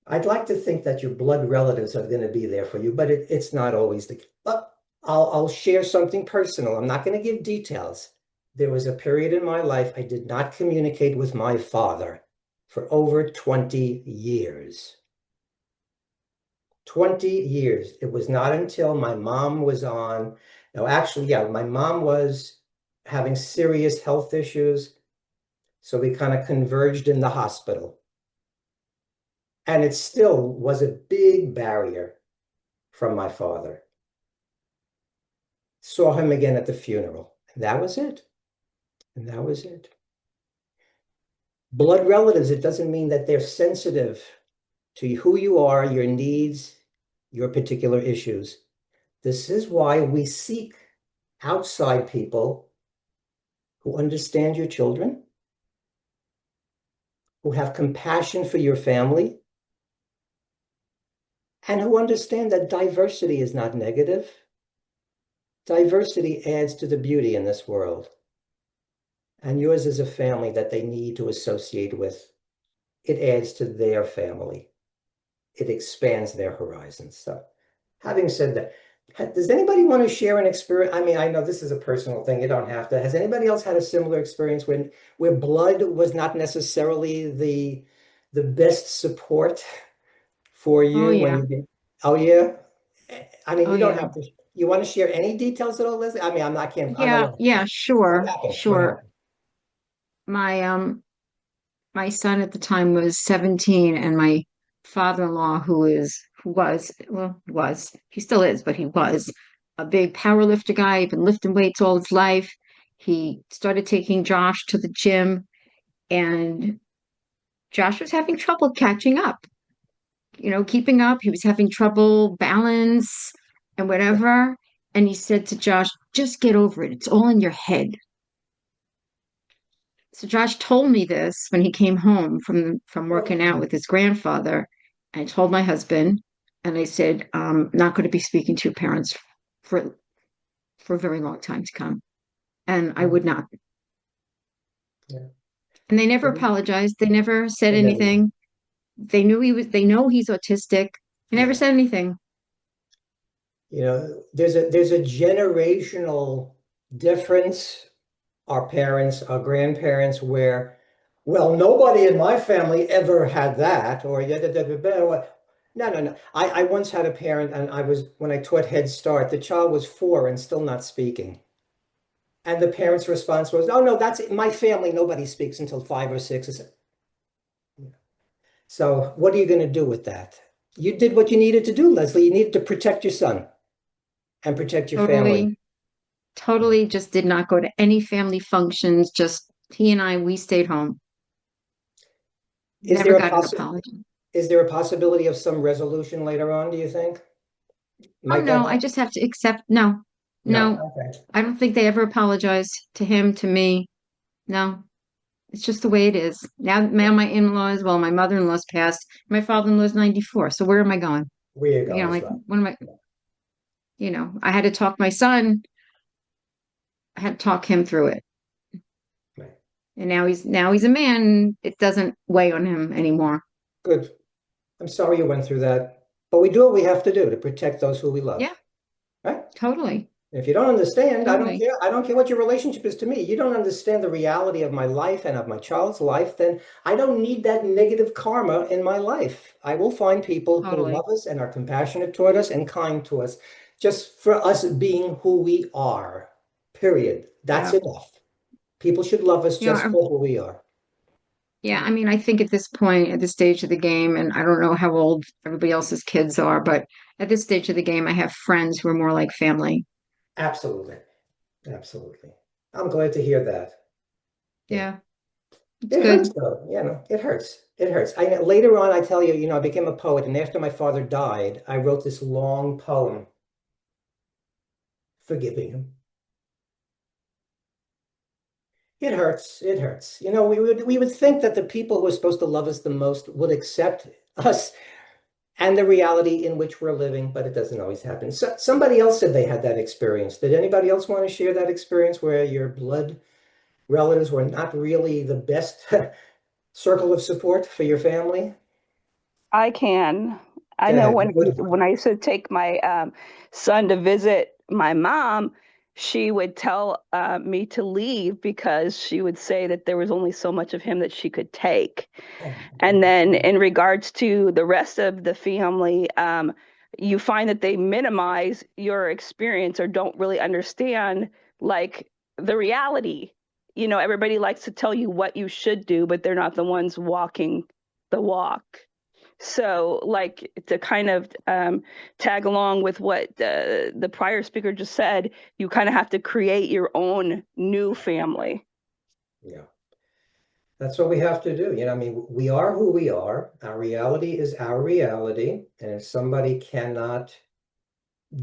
[SPEAKER 2] I'd like to think that your blood relatives are going to be there for you, but it's not always the case. But I'll share something personal. I'm not going to give details. There was a period in my life I did not communicate with my father for over 20 years. 20 years. It was not until my mom was on. Now, actually, yeah, my mom was having serious health issues. So we kind of converged in the hospital. And it still was a big barrier from my father. Saw him again at the funeral. And that was it. And that was it. Blood relatives, it doesn't mean that they're sensitive to who you are, your needs, your particular issues. This is why we seek outside people who understand your children, who have compassion for your family, and who understand that diversity is not negative. Diversity adds to the beauty in this world. And yours is a family that they need to associate with. It adds to their family. It expands their horizons. So having said that, does anybody want to share an experience? I mean, I know this is a personal thing. You don't have to. Has anybody else had a similar experience where blood was not necessarily the best support for you
[SPEAKER 6] Oh
[SPEAKER 2] when
[SPEAKER 6] yeah.
[SPEAKER 2] you did? Oh yeah. I mean,
[SPEAKER 6] Oh
[SPEAKER 2] you don't
[SPEAKER 6] yeah.
[SPEAKER 2] have to. You want to share any details at all, Leslie? I mean, I can't. I don't
[SPEAKER 6] Yeah,
[SPEAKER 2] know.
[SPEAKER 6] yeah,
[SPEAKER 2] What
[SPEAKER 6] sure,
[SPEAKER 2] happened? What
[SPEAKER 6] sure.
[SPEAKER 2] happened?
[SPEAKER 6] My son at the time was 17 and my father-in-law he still is, but he was a big power lifter guy, he'd been lifting weights all his life. He started taking Josh to the gym and Josh was having trouble catching up, keeping up. He was having trouble balance and whatever. And he said to Josh, just get over it. It's all in your head. So Josh told me this when he came home from working out with his grandfather. I told my husband, and I said, I'm not going to be speaking to your parents for a very long time to come. And I would not.
[SPEAKER 2] Yeah.
[SPEAKER 6] And they never apologized. They never said
[SPEAKER 2] And then,
[SPEAKER 6] anything. They know he's autistic. They never
[SPEAKER 2] yeah.
[SPEAKER 6] said anything.
[SPEAKER 2] There's a generational difference. Our parents, our grandparents, where, well, nobody in my family ever had that, or no, no, no. I once had a parent, and when I taught Head Start, the child was 4 and still not speaking. And the parent's response was, oh, no, that's my family. Nobody speaks until 5 or 6. So what are you going to do with that? You did what you needed to do, Leslie. You needed to protect your son and protect your family.
[SPEAKER 6] Totally just did not go to any family functions. Just he and I, we stayed home.
[SPEAKER 2] Is
[SPEAKER 6] Never
[SPEAKER 2] there a
[SPEAKER 6] got an apology.
[SPEAKER 2] Is there a possibility of some resolution later on, do you think?
[SPEAKER 6] Oh
[SPEAKER 2] Might that
[SPEAKER 6] no, I
[SPEAKER 2] happen?
[SPEAKER 6] just have to accept. No,
[SPEAKER 2] No.
[SPEAKER 6] no,
[SPEAKER 2] Okay.
[SPEAKER 6] I don't think they ever apologized to him, to me. No, it's just the way it is. Now my in-laws, well, my mother-in-law's passed. My father-in-law's 94. So where am I going?
[SPEAKER 2] Where you go as
[SPEAKER 6] Like,
[SPEAKER 2] well.
[SPEAKER 6] what am I, I had to talk my son, I had to talk him through it.
[SPEAKER 2] Right.
[SPEAKER 6] And now he's a man. It doesn't weigh on him anymore.
[SPEAKER 2] Good. I'm sorry you went through that, but we do what we have to do to protect those who we love.
[SPEAKER 6] Yeah,
[SPEAKER 2] Right?
[SPEAKER 6] totally.
[SPEAKER 2] If you don't understand, I don't
[SPEAKER 6] Totally.
[SPEAKER 2] care. I don't care what your relationship is to me. You don't understand the reality of my life and of my child's life, then I don't need that negative karma in my life. I will find people who
[SPEAKER 6] Totally.
[SPEAKER 2] love us and are compassionate toward us and kind to us, just for us being who we are. Period. That's
[SPEAKER 6] Yeah.
[SPEAKER 2] enough. People should love us just
[SPEAKER 6] Yeah.
[SPEAKER 2] for who we are.
[SPEAKER 6] Yeah. I mean, I think at this point, at this stage of the game, and I don't know how old everybody else's kids are, but at this stage of the game, I have friends who are more like family.
[SPEAKER 2] Absolutely. Absolutely. I'm glad to hear that.
[SPEAKER 6] Yeah. It's
[SPEAKER 2] It hurts
[SPEAKER 6] good.
[SPEAKER 2] though, it hurts. It hurts. Later on, I tell you, I became a poet, and after my father died, I wrote this long poem forgiving him. It hurts. It hurts. We would think that the people who are supposed to love us the most would accept us and the reality in which we're living, but it doesn't always happen. So somebody else said they had that experience. Did anybody else want to share that experience where your blood relatives were not really the best circle of support for your family?
[SPEAKER 5] I can. I
[SPEAKER 2] Go
[SPEAKER 5] know
[SPEAKER 2] ahead.
[SPEAKER 5] when I used to take my son to visit my mom, she would tell me to leave because she would say that there was only so much of him that she could take.
[SPEAKER 2] Oh,
[SPEAKER 5] And then in regards to the rest of the family, you find that they minimize your experience or don't really understand like the reality. Everybody likes to tell you what you should do, but they're not the ones walking the walk. So, like to kind of tag along with what the prior speaker just said, you kind of have to create your own new family.
[SPEAKER 2] yeah. That's what we have to do. We are who we are. Our reality is our reality. And if somebody cannot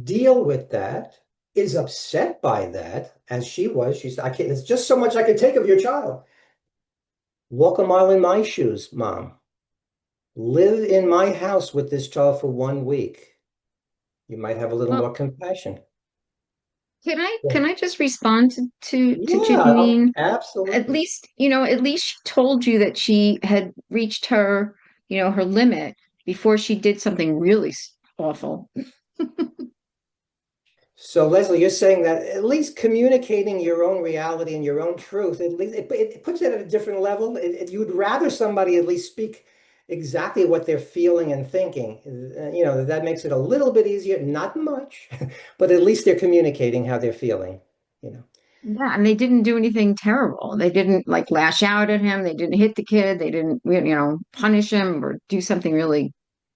[SPEAKER 2] deal with that, is upset by that, as she was, she said, I can't, it's just so much I can take of your child. Walk a mile in my shoes, Mom. Live in my house with this child for 1 week. You might have a little
[SPEAKER 6] Well,
[SPEAKER 2] more compassion. Yeah,
[SPEAKER 6] can I just respond to
[SPEAKER 2] yeah,
[SPEAKER 6] Janine?
[SPEAKER 2] absolutely.
[SPEAKER 6] At least she told you that she had reached her limit before she did something really awful.
[SPEAKER 2] So Leslie, you're saying that at least communicating your own reality and your own truth, at least it puts it at a different level. You'd rather somebody at least speak exactly what they're feeling and thinking. That makes it a little bit easier, not much, but at least they're communicating how they're feeling, you know.
[SPEAKER 6] Yeah, and they didn't do anything terrible. They didn't like lash out at him. They didn't hit the kid. They didn't, punish him or do something really,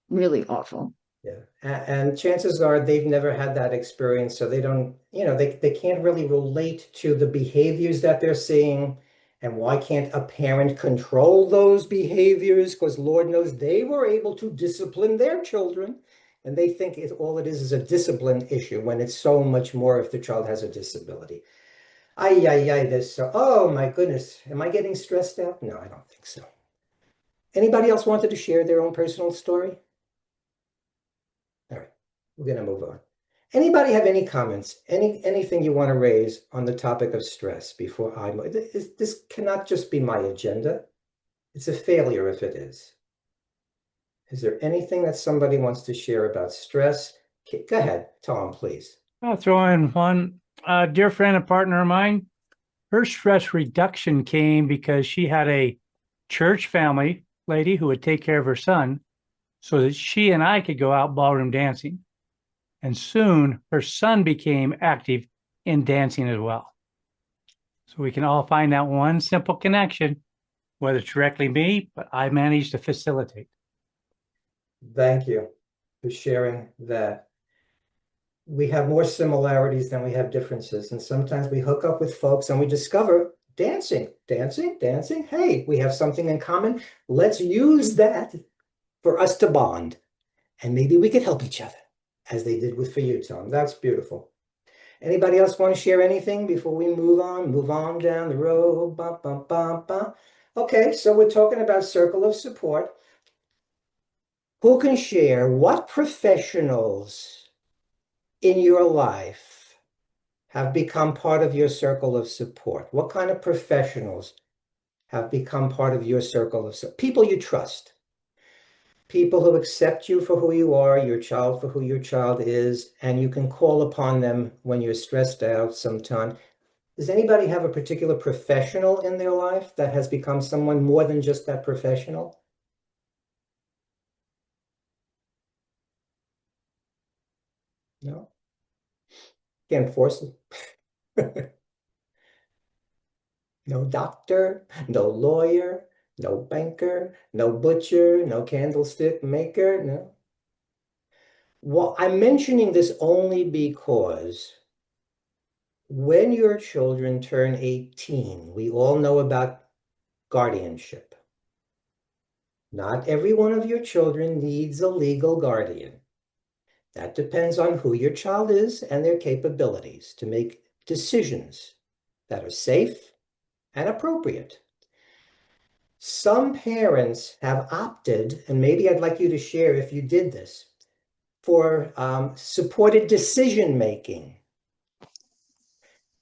[SPEAKER 6] really awful.
[SPEAKER 2] Yeah. And chances are they've never had that experience, so they don't, they can't really relate to the behaviors that they're seeing And why can't a parent control those behaviors? Because Lord knows they were able to discipline their children. And they think all it is a discipline issue when it's so much more if the child has a disability. Ay, ay, ay, this. Oh my goodness. Am I getting stressed out? No, I don't think so. Anybody else wanted to share their own personal story? All right, we're going to move on. Anybody have any comments, anything you want to raise on the topic of stress before I move? This cannot just be my agenda. It's a failure if it is. Is there anything that somebody wants to share about stress? Go ahead, Tom, please.
[SPEAKER 3] I'll throw in one dear friend and partner of mine. Her stress reduction came because she had a church family lady who would take care of her son so that she and I could go out ballroom dancing. And soon her son became active in dancing as well. So we can all find that one simple connection, whether it's directly me, but I managed to facilitate.
[SPEAKER 2] Thank you for sharing that. We have more similarities than we have differences. And sometimes we hook up with folks and we discover dancing. Hey, we have something in common. Let's use that for us to bond. And maybe we could help each other, as they did for you, Tom. That's beautiful. Anybody else want to share anything before we move on down the road? Bum, bum, bum, bum. Okay, so we're talking about circle of support. Who can share what professionals in your life have become part of your circle of support? What kind of professionals have become part of your circle of support? People you trust. People who accept you for who you are, your child for who your child is, and you can call upon them when you're stressed out sometime. Does anybody have a particular professional in their life that has become someone more than just that professional? No? Can't force it. No doctor, no lawyer, no banker, no butcher, no candlestick maker, no. Well, I'm mentioning this only because when your children turn 18, we all know about guardianship. Not every one of your children needs a legal guardian. That depends on who your child is and their capabilities to make decisions that are safe and appropriate. Some parents have opted, and maybe I'd like you to share if you did this, for supported decision-making.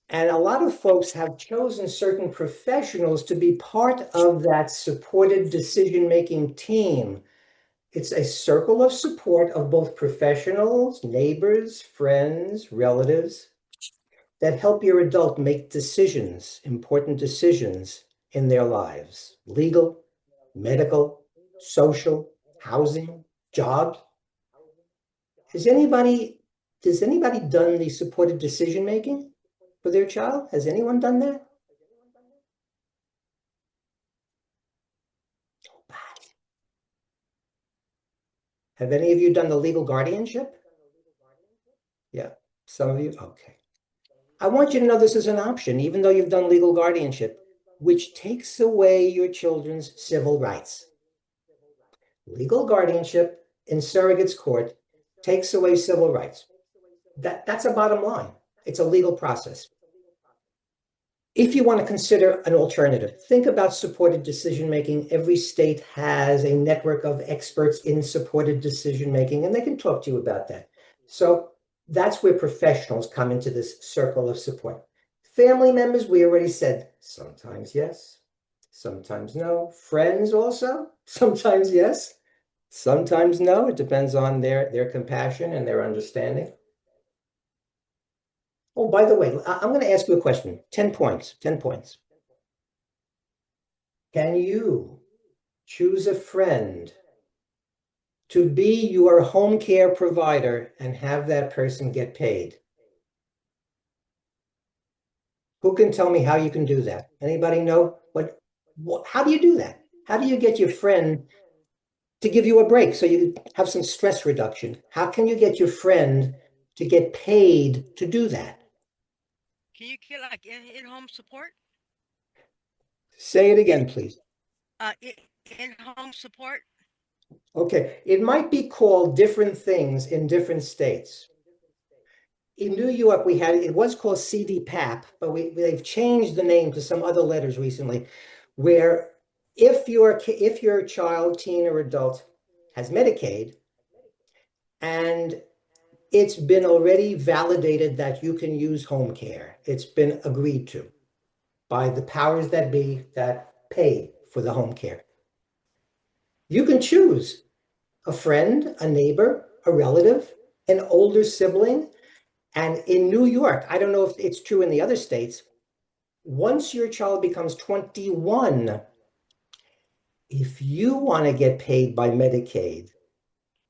[SPEAKER 2] And a lot of folks have chosen certain professionals to be part of that supported decision-making team. It's a circle of support of both professionals, neighbors, friends, relatives that help your adult make decisions, important decisions in their lives, legal, medical, social, housing, jobs. Does anybody done the supported decision making for their child? Has anyone done that? Have any of you done the legal guardianship? Yeah, some of you. Okay. I want you to know this is an option, even though you've done legal guardianship, which takes away your children's civil rights. Legal guardianship in surrogate's court takes away civil rights. That's a bottom line. It's a legal process. If you want to consider an alternative, think about supported decision-making. Every state has a network of experts in supported decision-making, and they can talk to you about that. So that's where professionals come into this circle of support. Family members, we already said, sometimes yes, sometimes no. Friends also, sometimes yes, sometimes no. It depends on their compassion and their understanding. Oh, by the way, I'm going to ask you a question. 10 points, 10 points. Can you choose a friend to be your home care provider and have that person get paid? Who can tell me how you can do that? Anybody know how do you do that? How do you get your friend to give you a break so you have some stress reduction? How can you get your friend to get paid to do that?
[SPEAKER 8] Can you get like in-home support?
[SPEAKER 2] Say it again, please.
[SPEAKER 8] In-home support?
[SPEAKER 2] Okay, it might be called different things in different states. In New York, it was called CDPAP, but they've changed the name to some other letters recently, where if your child, teen, or adult has Medicaid, and it's been already validated that you can use home care, it's been agreed to by the powers that be that pay for the home care. You can choose a friend, a neighbor, a relative, an older sibling. And in New York, I don't know if it's true in the other states, once your child becomes 21, if you want to get paid by Medicaid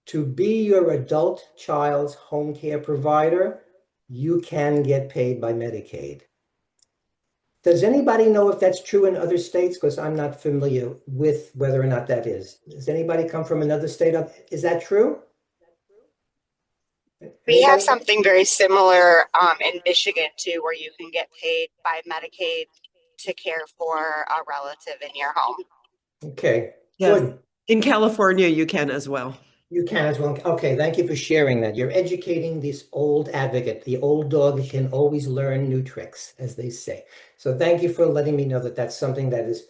[SPEAKER 2] to be your adult child's home care provider, you can get paid by Medicaid. Does anybody know if that's true in other states? Because I'm not familiar with whether or not that is. Does anybody come from another state? Is that true?
[SPEAKER 9] We have
[SPEAKER 2] Anybody?
[SPEAKER 9] something very similar in Michigan too, where you can get paid by Medicaid to care for a relative in your home.
[SPEAKER 2] Okay,
[SPEAKER 10] Yes.
[SPEAKER 2] good.
[SPEAKER 10] In California, you can as well.
[SPEAKER 2] You can as well. Okay, thank you for sharing that. You're educating this old advocate. The old dog can always learn new tricks, as they say. So thank you for letting me know that that's something that is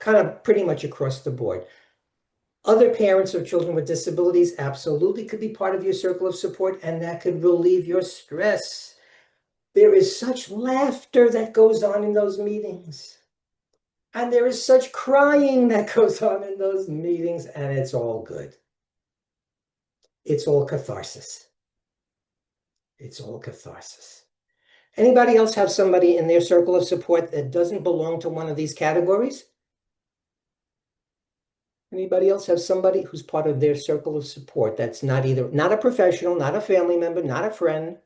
[SPEAKER 2] kind of pretty much across the board. Other parents of children with disabilities absolutely could be part of your circle of support, and that could relieve your stress. There is such laughter that goes on in those meetings. And there is such crying that goes on in those meetings, and it's all good. It's all catharsis. It's all catharsis. Anybody else have somebody in their circle of support that doesn't belong to one of these categories? Anybody else have somebody who's part of their circle of support that's not a professional, not a family member, not a friend,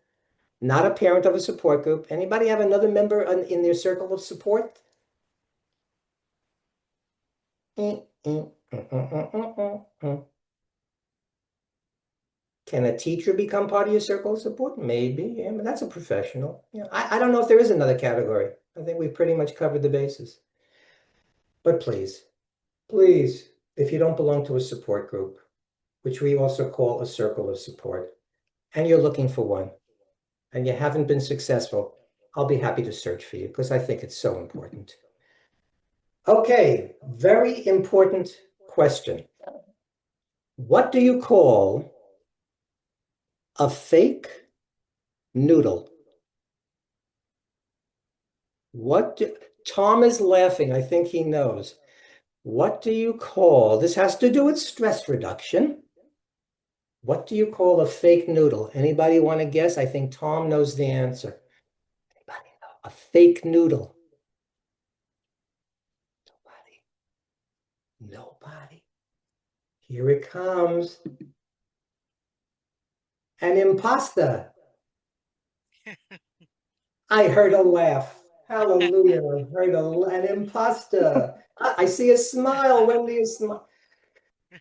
[SPEAKER 2] not a parent of a support group? Anybody have another member in their circle of support? Can a teacher become part of your circle of support? Maybe, yeah, but that's a professional. Yeah, I don't know if there is another category. I think we've pretty much covered the bases. But please, if you don't belong to a support group, which we also call a circle of support, and you're looking for one, and you haven't been successful, I'll be happy to search for you because I think it's so important. Okay, very important question. What do you call a fake noodle? Tom is laughing. I think he knows. What do you call, this has to do with stress reduction. What do you call a fake noodle? Anybody want to guess? I think Tom knows the answer. Anybody know? A fake noodle. Nobody. Here it comes. An impasta. I heard a laugh. Hallelujah. I heard an impasta. I see a smile. Wendy is smile.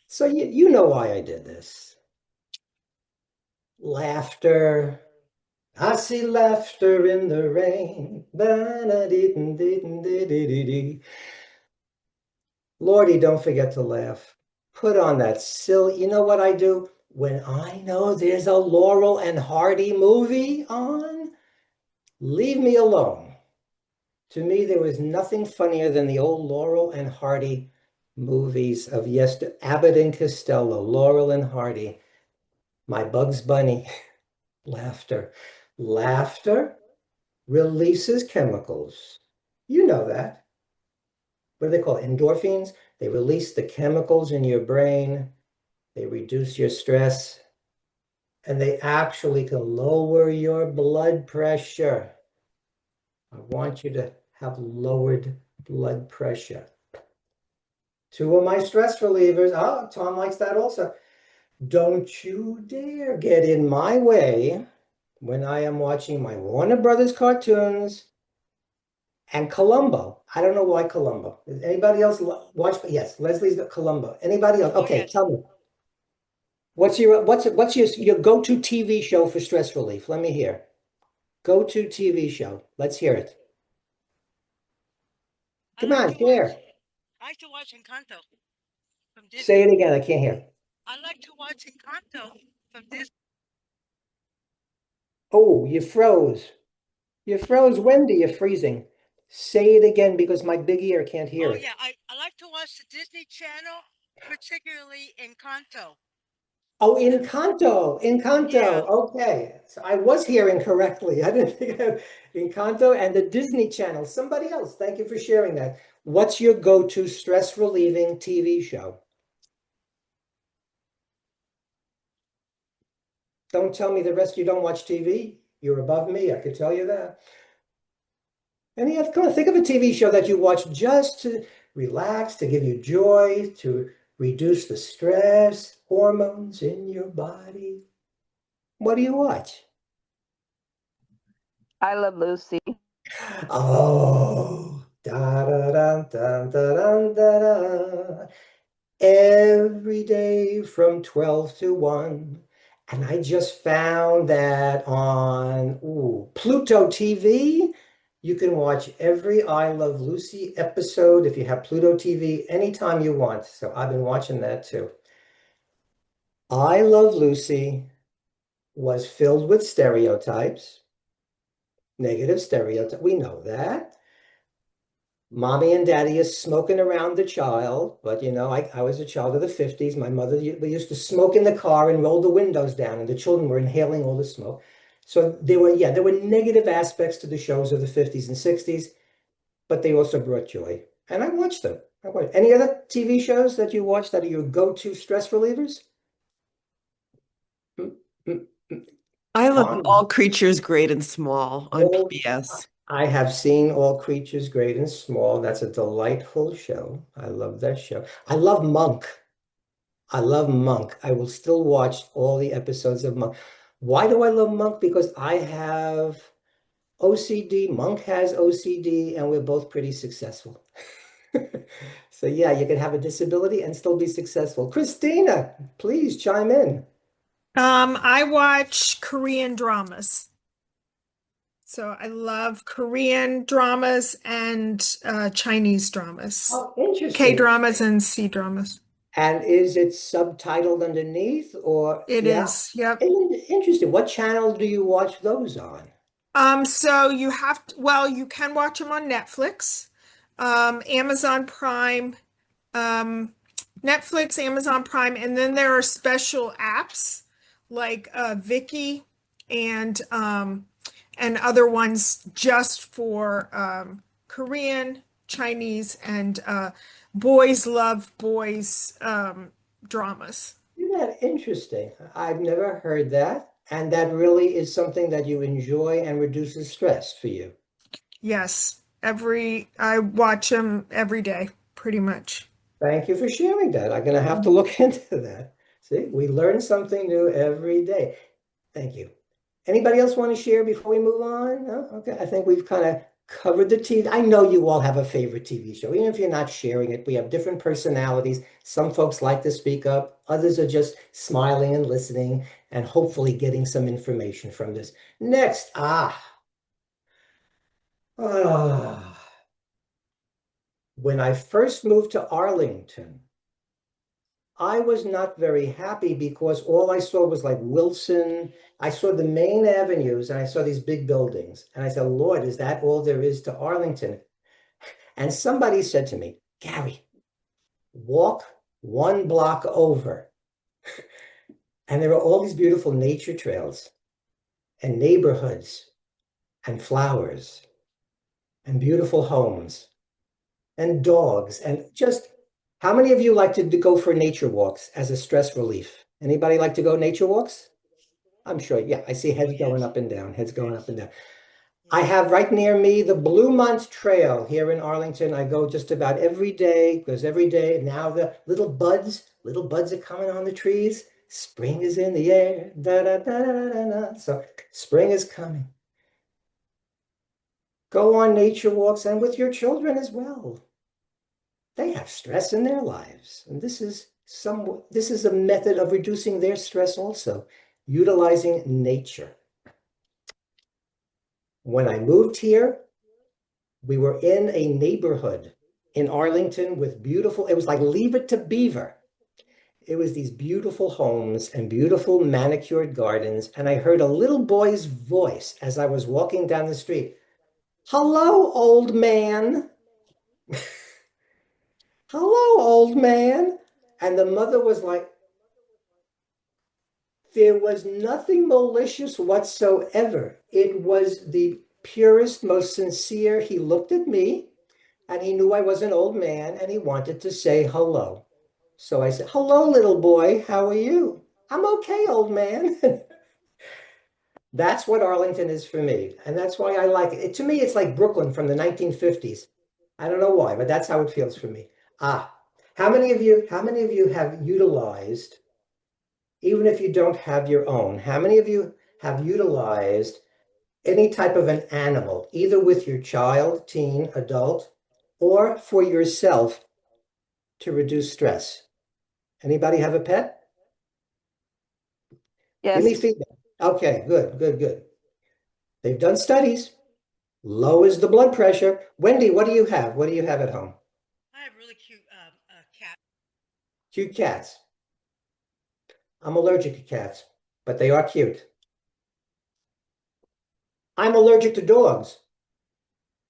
[SPEAKER 2] So you know why I did this. Laughter. I see laughter in the rain. Lordy, don't forget to laugh. Put on that silly, you know what I do? When I know there's a Laurel and Hardy movie on, leave me alone. To me, there was nothing funnier than the old Laurel and Hardy movies of yesterday. Abbott and Costello, Laurel and Hardy, My Bugs Bunny, laughter. Laughter releases chemicals. You know that. What do they call it? Endorphins? They release the chemicals in your brain. They reduce your stress. And they actually can lower your blood pressure. I want you to have lowered blood pressure. Two of my stress relievers. Oh, Tom likes that also. Don't you dare get in my way when I am watching my Warner Brothers cartoons and Columbo. I don't know why Columbo. Does anybody else watch? Yes, Leslie's got Columbo. Anybody else? Okay,
[SPEAKER 8] yes.
[SPEAKER 2] tell me. What's your go-to TV show for stress relief? Let me hear. Go-to TV show. Let's hear it. Come on, share.
[SPEAKER 8] I like to watch Encanto from Disney.
[SPEAKER 2] Say it again. I can't hear.
[SPEAKER 8] I like to watch Encanto from Disney.
[SPEAKER 2] Oh, you froze. You froze, Wendy. You're freezing. Say it again because my big ear can't hear
[SPEAKER 8] Oh
[SPEAKER 2] it.
[SPEAKER 8] yeah, I like to watch the Disney Channel, particularly Encanto.
[SPEAKER 2] Oh, Encanto. Encanto.
[SPEAKER 8] Yeah.
[SPEAKER 2] Okay. So I was hearing correctly. I didn't think of Encanto and the Disney Channel. Somebody else. Thank you for sharing that. What's your go-to stress relieving TV show? Don't tell me the rest you don't watch TV. You're above me. I could tell you that. Any other, come on, think of a TV show that you watch just to relax, to give you joy, to reduce the stress, hormones in your body. What do you watch?
[SPEAKER 5] I Love Lucy.
[SPEAKER 2] Oh, da da da da da da da. Every day from 12 to 1. And I just found that on Pluto TV, you can watch every I Love Lucy episode if you have Pluto TV anytime you want. So I've been watching that too. I Love Lucy was filled with stereotypes, negative stereotypes. We know that. Mommy and daddy is smoking around the child, but I was a child of the 50s. My mother, we used to smoke in the car and roll the windows down, and the children were inhaling all the smoke. So there were negative aspects to the shows of the 50s and 60s, but they also brought joy. And I watched them. Any other TV shows that you watch that are your go-to stress relievers? Mm, mm, mm.
[SPEAKER 10] I love
[SPEAKER 2] Tom,
[SPEAKER 10] All Creatures Great and Small on
[SPEAKER 2] all
[SPEAKER 10] PBS.
[SPEAKER 2] I have seen All Creatures Great and Small. That's a delightful show. I love that show. I love Monk. I love Monk. I will still watch all the episodes of Monk. Why do I love Monk? Because I have OCD. Monk has OCD, and we're both pretty successful. So yeah, you can have a disability and still be successful. Christina, please chime in.
[SPEAKER 11] I watch Korean dramas. So I love Korean dramas and Chinese dramas,
[SPEAKER 2] Oh, interesting.
[SPEAKER 11] K-dramas and C-dramas.
[SPEAKER 2] And is it subtitled underneath or
[SPEAKER 11] It
[SPEAKER 2] yeah?
[SPEAKER 11] is, yep.
[SPEAKER 2] Interesting. What channel do you watch those on?
[SPEAKER 11] So you have to, well, you can watch them on Netflix, Amazon Prime, Netflix, Amazon Prime, and then there are special apps like Viki and other ones just for Korean, Chinese, and boys love boys dramas.
[SPEAKER 2] Isn't that interesting? I've never heard that. And that really is something that you enjoy and reduces stress for you.
[SPEAKER 11] Yes, I watch them every day, pretty much.
[SPEAKER 2] Thank you for sharing that. I'm going to have to look into that. See, we learn something new every day. Thank you. Anybody else want to share before we move on? No? Okay, I think we've kind of covered the TV. I know you all have a favorite TV show, even if you're not sharing it. We have different personalities. Some folks like to speak up. Others are just smiling and listening and hopefully getting some information from this. Next, when I first moved to Arlington, I was not very happy because all I saw was like Wilson. I saw the main avenues and I saw these big buildings. And I said, Lord, is that all there is to Arlington? And somebody said to me, Gary, walk 1 block over. And there are all these beautiful nature trails and neighborhoods and flowers and beautiful homes and dogs and just how many of you like to go for nature walks as a stress relief? Anybody like to go nature walks? I'm sure. Yeah, I see heads going up and down, heads going up and down. I have right near me the Bluemont Trail here in Arlington. I go just about every day because every day now the little buds are coming on the trees. Spring is in the air. Da, da, da, da, da, da. So spring is coming. Go on nature walks and with your children as well. They have stress in their lives. And this is a method of reducing their stress also, utilizing nature. When I moved here, we were in a neighborhood in Arlington with beautiful, it was like Leave It to Beaver. It was these beautiful homes and beautiful manicured gardens. And I heard a little boy's voice as I was walking down the street. Hello, old man. Hello, old man. And the mother was like, there was nothing malicious whatsoever. It was the purest, most sincere. He looked at me and he knew I was an old man and he wanted to say hello. So I said, hello, little boy. How are you? I'm okay, old man. That's what Arlington is for me. And that's why I like it. To me, it's like Brooklyn from the 1950s. I don't know why, but that's how it feels for me. How many of you have utilized, even if you don't have your own, how many of you have utilized any type of an animal, either with your child, teen, adult, or for yourself to reduce stress? Anybody have a pet? Give me
[SPEAKER 5] Yes.
[SPEAKER 2] feedback. Okay, good, good, good. They've done studies. Lowers the blood pressure. Wendy, what do you have? What do you have at home?
[SPEAKER 8] I have really cute cat.
[SPEAKER 2] Cute cats. I'm allergic to cats, but they are cute. I'm allergic to dogs,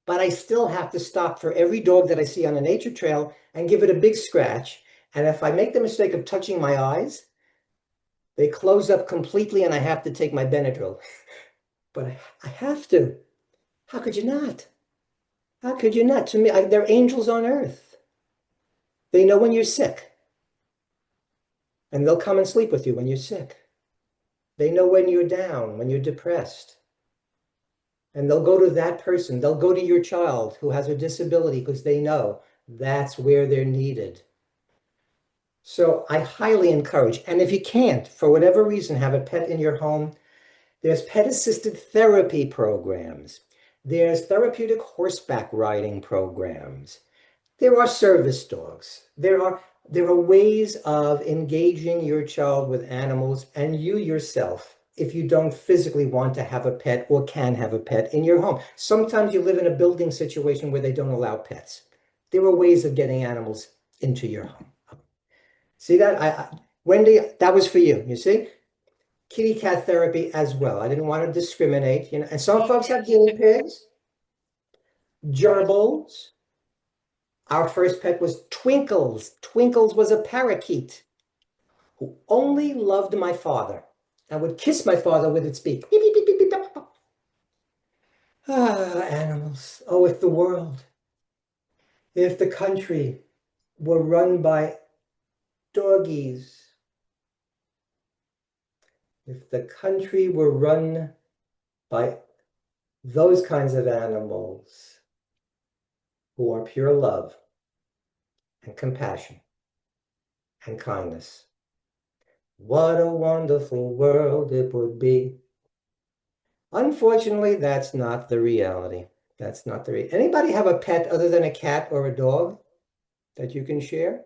[SPEAKER 2] but I still have to stop for every dog that I see on a nature trail and give it a big scratch. And if I make the mistake of touching my eyes, they close up completely and I have to take my Benadryl. But I have to. How could you not? How could you not? To me, they're angels on earth. They know when you're sick, and they'll come and sleep with you when you're sick. They know when you're down, when you're depressed. And they'll go to that person. They'll go to your child who has a disability because they know that's where they're needed. So I highly encourage, and if you can't, for whatever reason, have a pet in your home, there's pet-assisted therapy programs. There's therapeutic horseback riding programs. There are service dogs. There are ways of engaging your child with animals and you yourself if you don't physically want to have a pet or can have a pet in your home. Sometimes you live in a building situation where they don't allow pets. There are ways of getting animals into your home. See that? Wendy, that was for you. You see? Kitty cat therapy as well. I didn't want to discriminate, you know. And some folks have guinea pigs, gerbils. Our first pet was Twinkles. Twinkles was a parakeet who only loved my father and would kiss my father with its beak. Beep, beep, beep, beep, beep, beep. Ah, animals. Oh, if the country were run by doggies, if the country were run by those kinds of animals who are pure love and compassion and kindness, what a wonderful world it would be. Unfortunately, that's not the reality. That's not the Anybody have a pet other than a cat or a dog that you can share?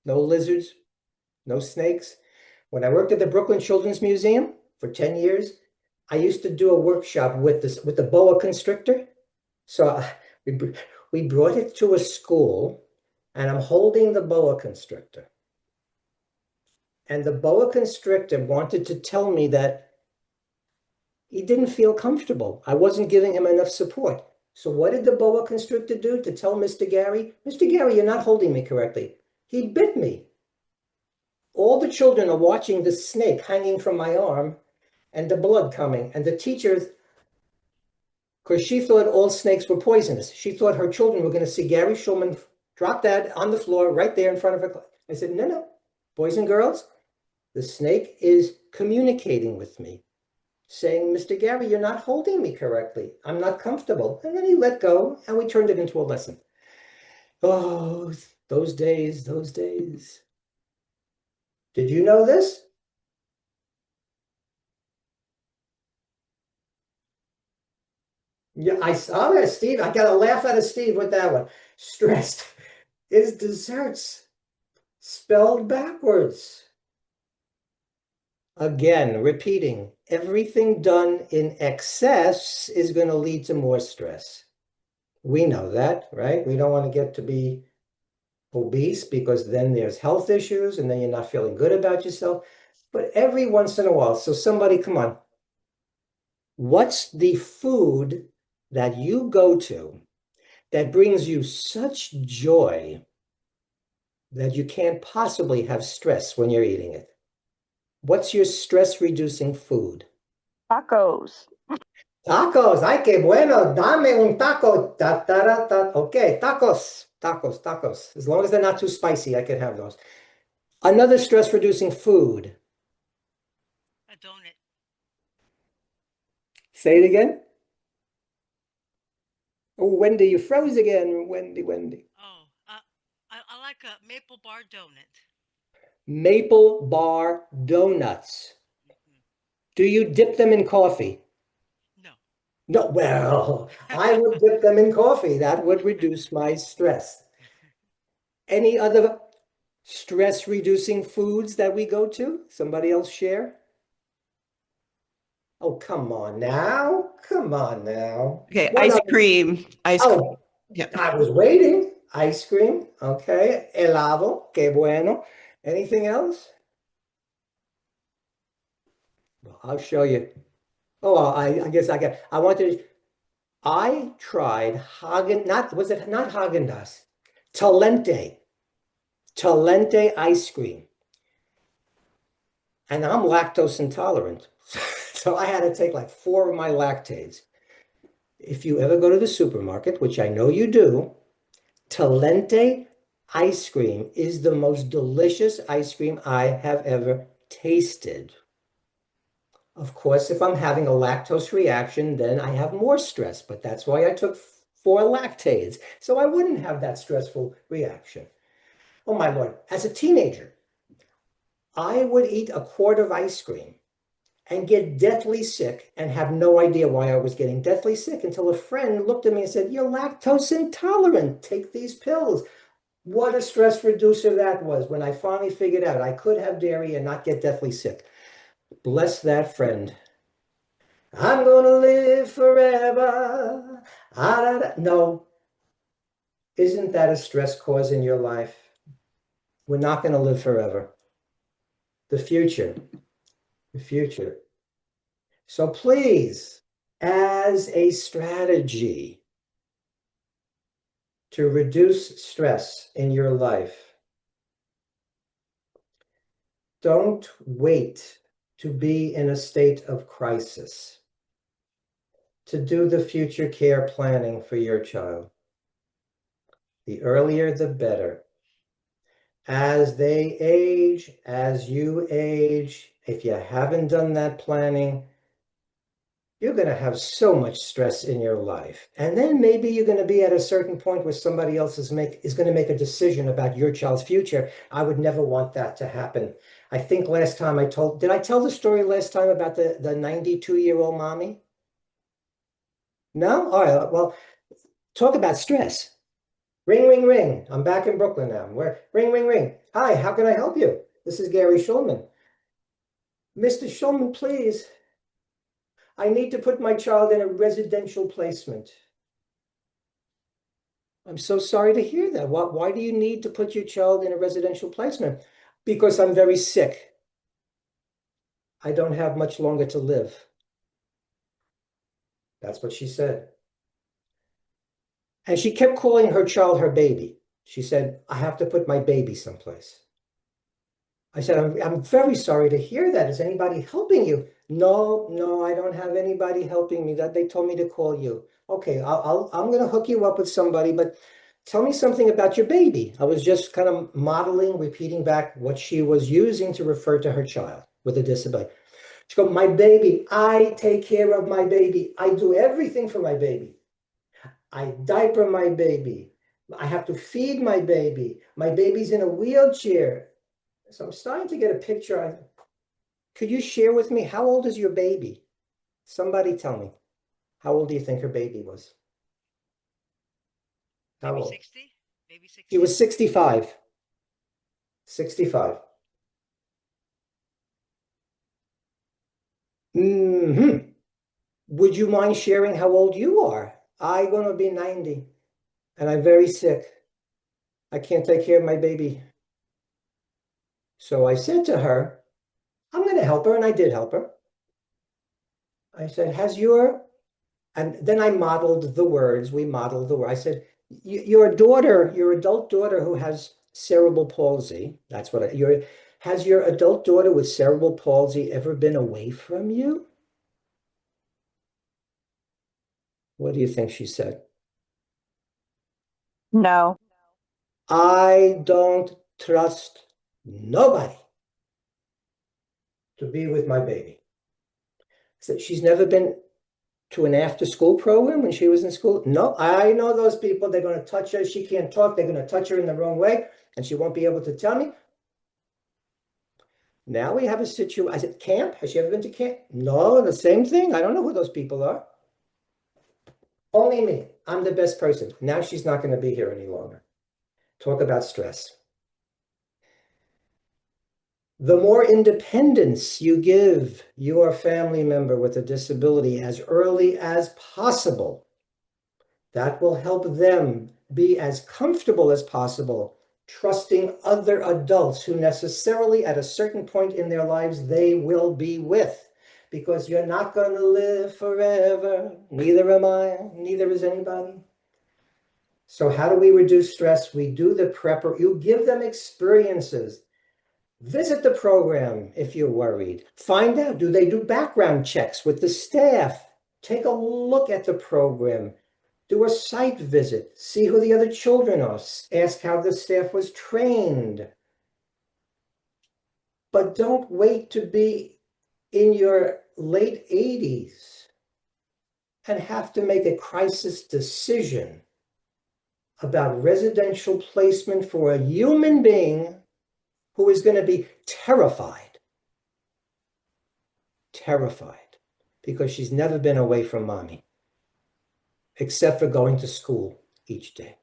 [SPEAKER 2] No lizards, no snakes. When I worked at the Brooklyn Children's Museum for 10 years, I used to do a workshop with the boa constrictor. So we brought it to a school and I'm holding the boa constrictor. And the boa constrictor wanted to tell me that he didn't feel comfortable. I wasn't giving him enough support. So what did the boa constrictor do to tell Mr. Gary? Mr. Gary, you're not holding me correctly. He bit me. All the children are watching the snake hanging from my arm and the blood coming. And the teacher, because she thought all snakes were poisonous, she thought her children were going to see Gary Schulman drop that on the floor right there in front of her. I said, no, no, boys and girls, the snake is communicating with me, saying, Mr. Gary, you're not holding me correctly. I'm not comfortable. And then he let go and we turned it into a lesson. Oh, those days, those days. Did you know this? Yeah, I saw that, Steve. I got a laugh out of Steve with that one. Stressed is desserts spelled backwards. Again, repeating, everything done in excess is going to lead to more stress. We know that, right? We don't want to get to be obese because then there's health issues and then you're not feeling good about yourself. But every once in a while, so somebody, come on, what's the food that you go to that brings you such joy that you can't possibly have stress when you're eating it? What's your stress reducing food?
[SPEAKER 5] Tacos.
[SPEAKER 2] Tacos, ay, qué bueno, dame un taco. Ta, ta, ta, ta. Okay, tacos, tacos, tacos. As long as they're not too spicy, I can have those. Another stress reducing food.
[SPEAKER 8] A donut.
[SPEAKER 2] Say it again. Oh, Wendy, you froze again. Wendy.
[SPEAKER 8] Oh, I like a maple bar donut.
[SPEAKER 2] Maple bar donuts.
[SPEAKER 8] Hmm.
[SPEAKER 2] Do you dip them in coffee?
[SPEAKER 8] No.
[SPEAKER 2] No, well, I would dip them in coffee. That would reduce my stress. Any other stress reducing foods that we go to? Somebody else share? Oh, come on now. Come on now.
[SPEAKER 10] Okay,
[SPEAKER 2] What
[SPEAKER 10] ice
[SPEAKER 2] else?
[SPEAKER 10] cream. Ice cream.
[SPEAKER 2] Oh,
[SPEAKER 10] Yeah.
[SPEAKER 2] I was waiting. Ice cream. Okay. Helado. Qué bueno. Anything else? Well, I'll show you. Oh, I guess I wanted, I tried was it not Haagen-Dazs? Talente. Talente ice cream. And I'm lactose intolerant. So I had to take like 4 of my lactates. If you ever go to the supermarket, which I know you do, Talente ice cream is the most delicious ice cream I have ever tasted. Of course, if I'm having a lactose reaction, then I have more stress, but that's why I took 4 lactates, so I wouldn't have that stressful reaction. Oh my Lord, as a teenager, I would eat a quart of ice cream and get deathly sick and have no idea why I was getting deathly sick until a friend looked at me and said, "You're lactose intolerant. Take these pills." What a stress reducer that was when I finally figured out I could have dairy and not get deathly sick. Bless that friend. I'm gonna live forever. No, isn't that a stress cause in your life? We're not going to live forever. The future, the future. So please, as a strategy to reduce stress in your life, don't wait to be in a state of crisis to do the future care planning for your child. The earlier, the better. As they age, as you age, if you haven't done that planning, you're going to have so much stress in your life. And then maybe you're going to be at a certain point where somebody else is going to make a decision about your child's future. I would never want that to happen. I think last time did I tell the story last time about the 92-year-old mommy? No? All right. Well, talk about stress. Ring, ring, ring. I'm back in Brooklyn now. Ring, ring, ring. Hi, how can I help you? This is Gary Schulman. Mr. Schulman, please. I need to put my child in a residential placement. I'm so sorry to hear that. Why do you need to put your child in a residential placement? Because I'm very sick. I don't have much longer to live. That's what she said. And she kept calling her child her baby. She said, I have to put my baby someplace. I said, I'm very sorry to hear that. Is anybody helping you? No, I don't have anybody helping me. That they told me to call you. Okay, I'm going to hook you up with somebody, but tell me something about your baby. I was just kind of modeling, repeating back what she was using to refer to her child with a disability. She goes, my baby, I take care of my baby. I do everything for my baby. I diaper my baby. I have to feed my baby. My baby's in a wheelchair. So I'm starting to get a picture. Could you share with me, how old is your baby? Somebody tell me. How old do you think her baby was? How
[SPEAKER 8] Maybe
[SPEAKER 2] old?
[SPEAKER 8] 60? Maybe 60?
[SPEAKER 2] She was 65. 65. Would you mind sharing how old you are? I'm going to be 90 and I'm very sick. I can't take care of my baby. So I said to her, I'm going to help her. And I did help her. I said, and then I modeled the words. We modeled the word. I said, your daughter, your adult daughter who has cerebral palsy, that's what has your adult daughter with cerebral palsy ever been away from you? What do you think she said?
[SPEAKER 5] No.
[SPEAKER 2] I don't trust nobody to be with my baby. So she's never been to an after-school program when she was in school? No, I know those people. They're going to touch her. She can't talk. They're going to touch her in the wrong way, and she won't be able to tell me. Now we have a situation. I said, camp? Has she ever been to camp? No, the same thing. I don't know who those people are. Only me. I'm the best person. Now she's not going to be here any longer. Talk about stress. The more independence you give your family member with a disability as early as possible, that will help them be as comfortable as possible, trusting other adults who necessarily at a certain point in their lives they will be with. Because you're not going to live forever. Neither am I. Neither is anybody. So how do we reduce stress? We do the prepper. You give them experiences. Visit the program if you're worried. Find out, do they do background checks with the staff? Take a look at the program. Do a site visit. See who the other children are. Ask how the staff was trained. But don't wait to be in your late 80s and have to make a crisis decision about residential placement for a human being who is going to be terrified, because she's never been away from mommy, except for going to school each day.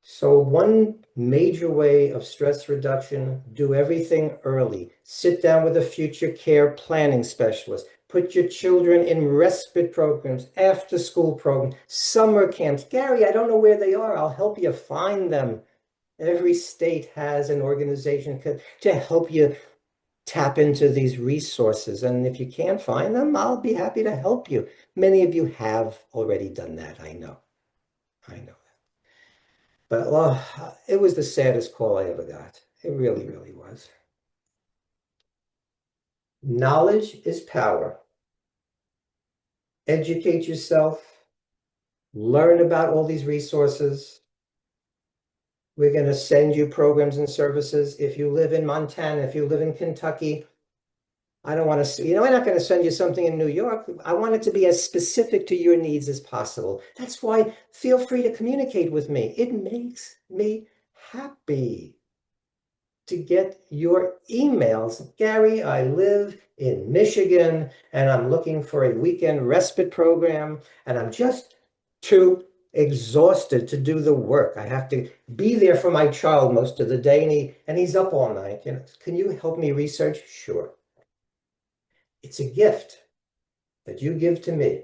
[SPEAKER 2] So one major way of stress reduction, do everything early. Sit down with a future care planning specialist. Put your children in respite programs, after school programs, summer camps. Gary, I don't know where they are. I'll help you find them. Every state has an organization to help you tap into these resources. And if you can't find them, I'll be happy to help you. Many of you have already done that. I know. But it was the saddest call I ever got. It really, really was. Knowledge is power. Educate yourself. Learn about all these resources. We're going to send you programs and services. If you live in Montana, if you live in Kentucky, I don't want to, I'm not going to send you something in New York. I want it to be as specific to your needs as possible. That's why feel free to communicate with me. It makes me happy to get your emails. Gary, I live in Michigan and I'm looking for a weekend respite program and I'm just too exhausted to do the work. I have to be there for my child most of the day and he's up all night. Can you help me research? Sure. It's a gift that you give to me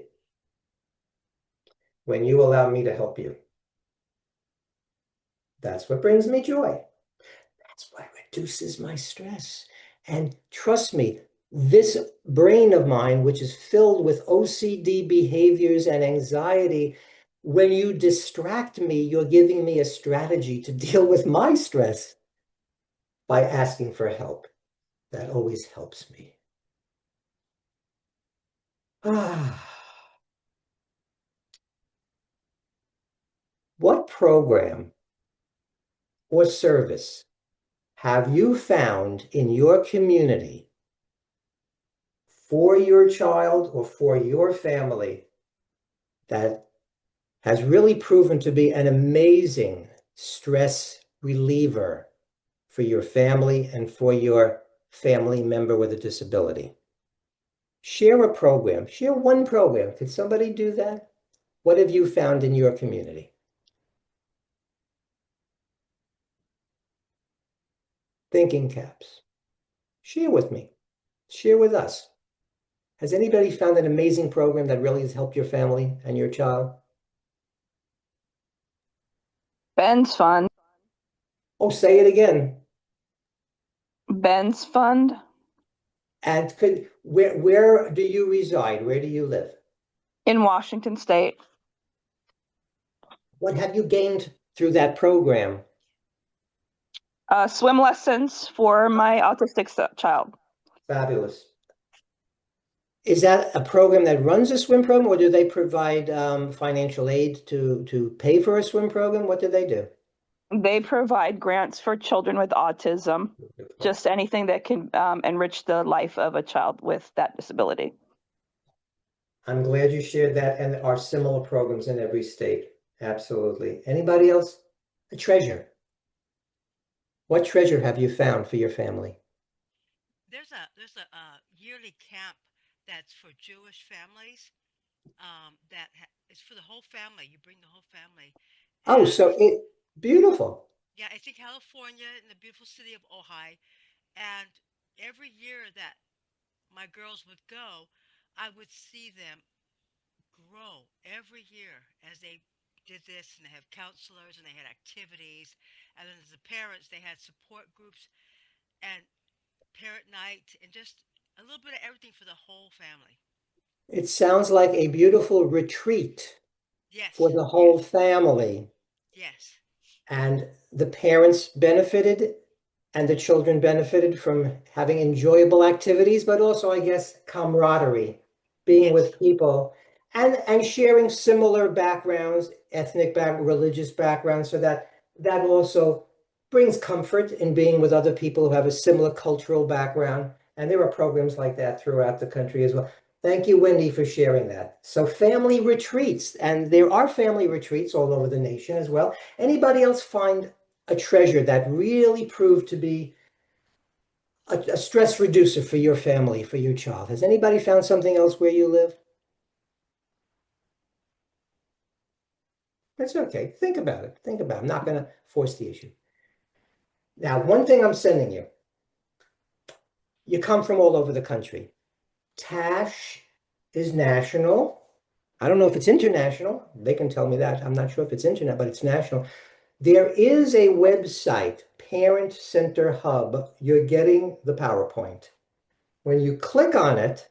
[SPEAKER 2] when you allow me to help you. That's what brings me joy. That's what reduces my stress. And trust me, this brain of mine, which is filled with OCD behaviors and anxiety, when you distract me, you're giving me a strategy to deal with my stress by asking for help. That always helps me. What program or service have you found in your community for your child or for your family that has really proven to be an amazing stress reliever for your family and for your family member with a disability? Share a program. Share one program. Could somebody do that? What have you found in your community? Thinking caps. Share with me. Share with us. Has anybody found an amazing program that really has helped your family and your child?
[SPEAKER 5] Ben's Fund.
[SPEAKER 2] Oh, say it again.
[SPEAKER 5] Ben's Fund.
[SPEAKER 2] And where do you reside? Where do you live?
[SPEAKER 5] In Washington State.
[SPEAKER 2] What have you gained through that program?
[SPEAKER 5] Swim lessons for my autistic child.
[SPEAKER 2] Fabulous. Is that a program that runs a swim program, or do they provide financial aid to pay for a swim program? What do they do?
[SPEAKER 5] They provide grants for children with autism, just anything that can enrich the life of a child with that disability.
[SPEAKER 2] I'm glad you shared that, and there are similar programs in every state. Absolutely. Anybody else? A treasure. What treasure have you found for your family?
[SPEAKER 8] There's a yearly camp that's for Jewish families. It's for the whole family. You bring the whole family.
[SPEAKER 2] Oh,
[SPEAKER 8] And
[SPEAKER 2] so beautiful.
[SPEAKER 8] yeah, it's in California in the beautiful city of Ojai. And every year that my girls would go, I would see them grow every year as they did this, and they have counselors and they had activities. And then as the parents, they had support groups and parent night and just a little bit of everything for the whole family.
[SPEAKER 2] It sounds like a beautiful retreat for
[SPEAKER 8] Yes,
[SPEAKER 2] the whole
[SPEAKER 8] yes,
[SPEAKER 2] family.
[SPEAKER 8] yes,
[SPEAKER 2] And the parents benefited and the children benefited from having enjoyable activities, but also, I guess, camaraderie, being
[SPEAKER 8] yes,
[SPEAKER 2] with people and sharing similar backgrounds, religious backgrounds, so that also brings comfort in being with other people who have a similar cultural background. And there are programs like that throughout the country as well. Thank you, Wendy, for sharing that. So family retreats, and there are family retreats all over the nation as well. Anybody else find a treasure that really proved to be a stress reducer for your family, for your child? Has anybody found something else where you live? That's okay. Think about it. Think about it. I'm not going to force the issue. Now, one thing I'm sending you, you come from all over the country. TASH is national. I don't know if it's international. They can tell me that. I'm not sure if it's internet, but it's national. There is a website, Parent Center Hub. You're getting the PowerPoint. When you click on it,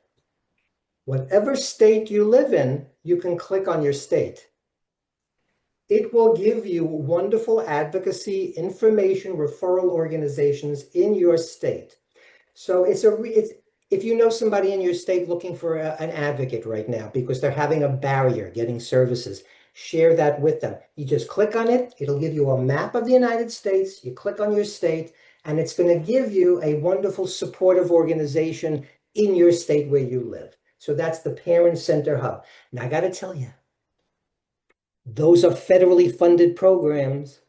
[SPEAKER 2] whatever state you live in, you can click on your state. It will give you wonderful advocacy information referral organizations in your state. So it's if you know somebody in your state looking for an advocate right now because they're having a barrier getting services, share that with them. You just click on it. It'll give you a map of the United States. You click on your state, and it's going to give you a wonderful supportive organization in your state where you live. So that's the Parent Center Hub. Now, I got to tell you, those are federally funded programs.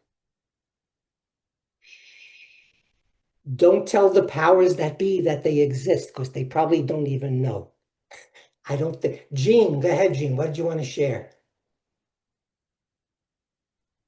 [SPEAKER 2] Don't tell the powers that be that they exist because they probably don't even know. I don't think. Jean, go ahead, Jean. What did you want to share?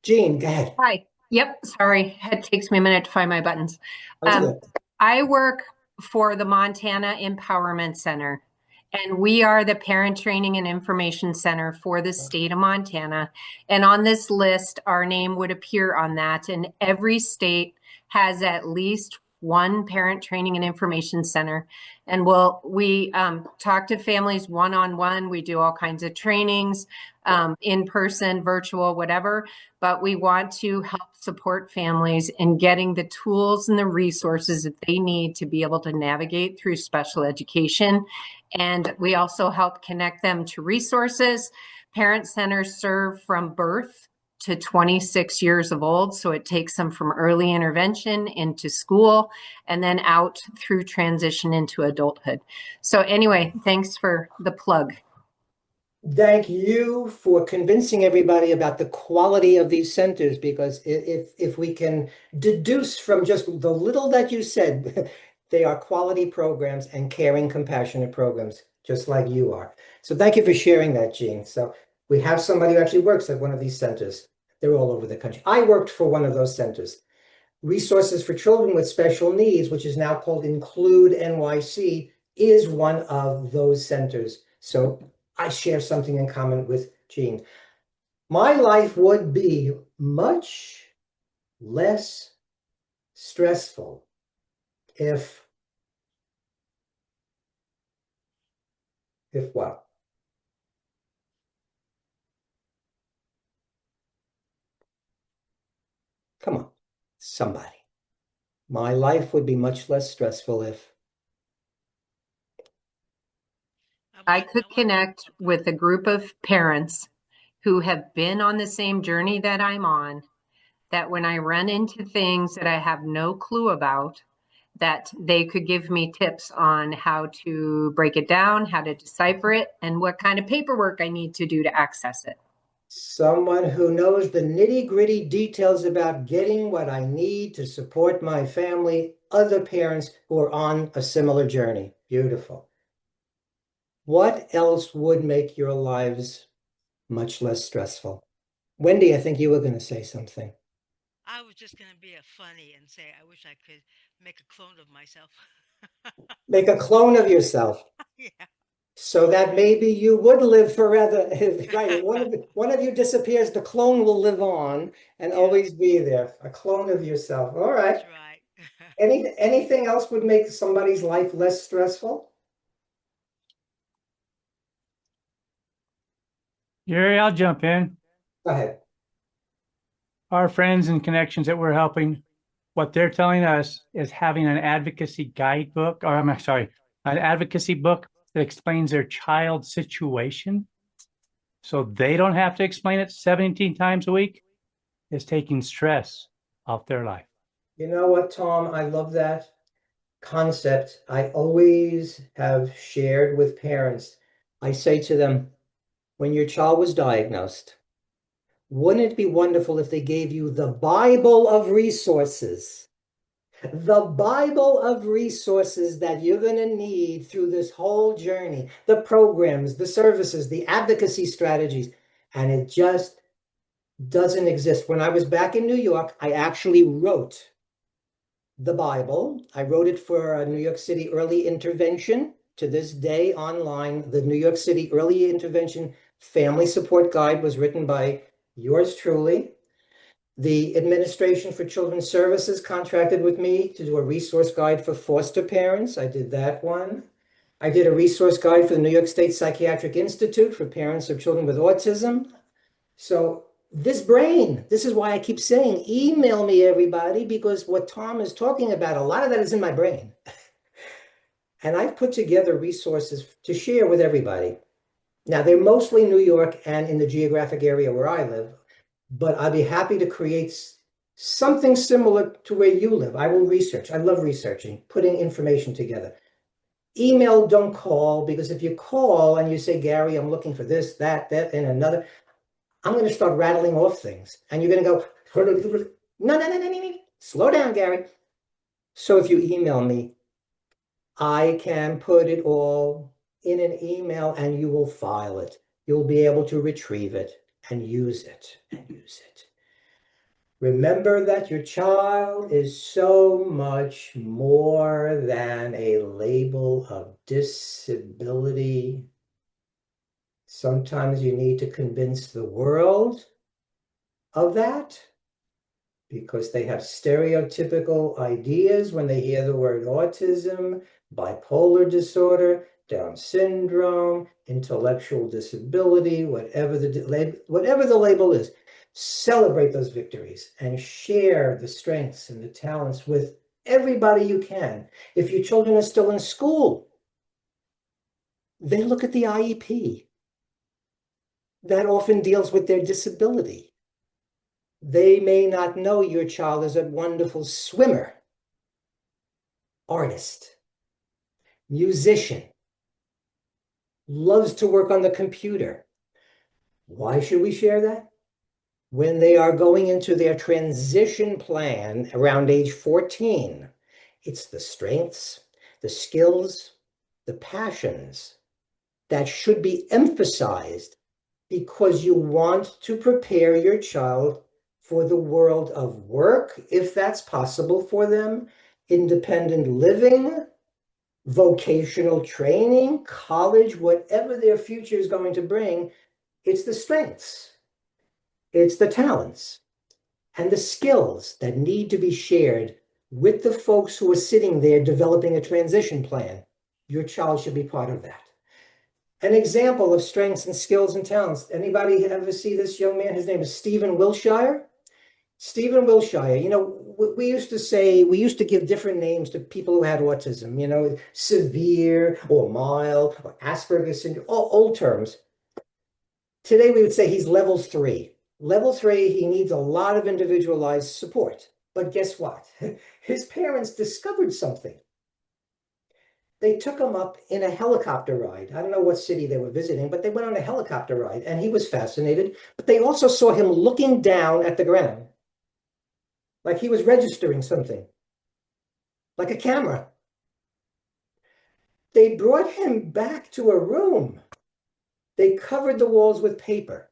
[SPEAKER 2] Jean, go ahead.
[SPEAKER 12] Hi. Yep. Sorry. It takes me a minute to find my buttons.
[SPEAKER 2] That's good.
[SPEAKER 12] I work for the Montana Empowerment Center, and we are the Parent Training and Information Center for the state of Montana. And on this list, our name would appear on that. And every state has at least one Parent Training and Information Center. And we talk to families one-on-one. We do all kinds of trainings, in person, virtual, whatever. But we want to help support families in getting the tools and the resources that they need to be able to navigate through special education. And we also help connect them to resources. Parent centers serve from birth to 26 years of old. So it takes them from early intervention into school and then out through transition into adulthood. So anyway, thanks for the plug.
[SPEAKER 2] Thank you for convincing everybody about the quality of these centers, because if we can deduce from just the little that you said, they are quality programs and caring, compassionate programs, just like you are. So thank you for sharing that, Jean. So we have somebody who actually works at one of these centers. They're all over the country. I worked for one of those centers. Resources for Children with Special Needs, which is now called Include NYC, is one of those centers. So I share something in common with Jean. My life would be much less stressful if what? Come on, somebody. My life would be much less stressful if
[SPEAKER 12] I could connect with a group of parents who have been on the same journey that I'm on, that when I run into things that I have no clue about, that they could give me tips on how to break it down, how to decipher it, and what kind of paperwork I need to do to access it.
[SPEAKER 2] someone who knows the nitty-gritty details about getting what I need to support my family, other parents who are on a similar journey. Beautiful. What else would make your lives much less stressful? Wendy, I think you were going to say something.
[SPEAKER 8] I was just going to be a funny and say I wish I could make a clone of myself.
[SPEAKER 2] Make a clone of yourself.
[SPEAKER 8] Yeah.
[SPEAKER 2] So that maybe you would live forever. Right. One of you disappears, the clone will live on and always be there. A clone of yourself. All right.
[SPEAKER 8] That's right.
[SPEAKER 2] Anything else would make somebody's life less stressful?
[SPEAKER 3] Gary, I'll jump in.
[SPEAKER 2] Go ahead.
[SPEAKER 3] Our friends and connections that we're helping, what they're telling us is having an advocacy guidebook, or I'm sorry, an advocacy book that explains their child's situation so they don't have to explain it 17 times a week is taking stress off their life.
[SPEAKER 2] You know what, Tom? I love that concept. I always have shared with parents. I say to them, when your child was diagnosed, wouldn't it be wonderful if they gave you the Bible of resources? The Bible of resources that you're going to need through this whole journey, the programs, the services, the advocacy strategies, and it just doesn't exist. When I was back in New York, I actually wrote the Bible. I wrote it for New York City Early Intervention. To this day, online, the New York City Early Intervention Family Support Guide was written by yours truly. The Administration for Children's Services contracted with me to do a resource guide for foster parents. I did that one. I did a resource guide for the New York State Psychiatric Institute for parents of children with autism. So this brain, this is why I keep saying, email me, everybody, because what Tom is talking about, a lot of that is in my brain. And I've put together resources to share with everybody. Now, they're mostly New York and in the geographic area where I live, but I'd be happy to create something similar to where you live. I will research. I love researching, putting information together. Email, don't call, because if you call and you say, Gary, I'm looking for this, that, and another, I'm going to start rattling off things. And you're going to go, no. Slow down, Gary. So if you email me, I can put it all in an email and you will file it. You'll be able to retrieve it and use it and use it. Remember that your child is so much more than a label of disability. Sometimes you need to convince the world of that because they have stereotypical ideas when they hear the word autism, bipolar disorder, Down syndrome, intellectual disability, whatever the label is. Celebrate those victories and share the strengths and the talents with everybody you can. If your children are still in school, then look at the IEP. That often deals with their disability. They may not know your child is a wonderful swimmer, artist, musician, loves to work on the computer. Why should we share that? When they are going into their transition plan around age 14, it's the strengths, the skills, the passions that should be emphasized because you want to prepare your child for the world of work, if that's possible for them, independent living, vocational training, college, whatever their future is going to bring, it's the strengths, it's the talents, and the skills that need to be shared with the folks who are sitting there developing a transition plan. Your child should be part of that. An example of strengths and skills and talents. Anybody ever see this young man? His name is Stephen Wilshire. Stephen Wilshire, we used to say, we used to give different names to people who had autism, severe or mild or Asperger's syndrome, all old terms. Today we would say he's level 3. Level 3, he needs a lot of individualized support. But guess what? His parents discovered something. They took him up in a helicopter ride. I don't know what city they were visiting, but they went on a helicopter ride and he was fascinated. But they also saw him looking down at the ground, like he was registering something, like a camera. They brought him back to a room. They covered the walls with paper.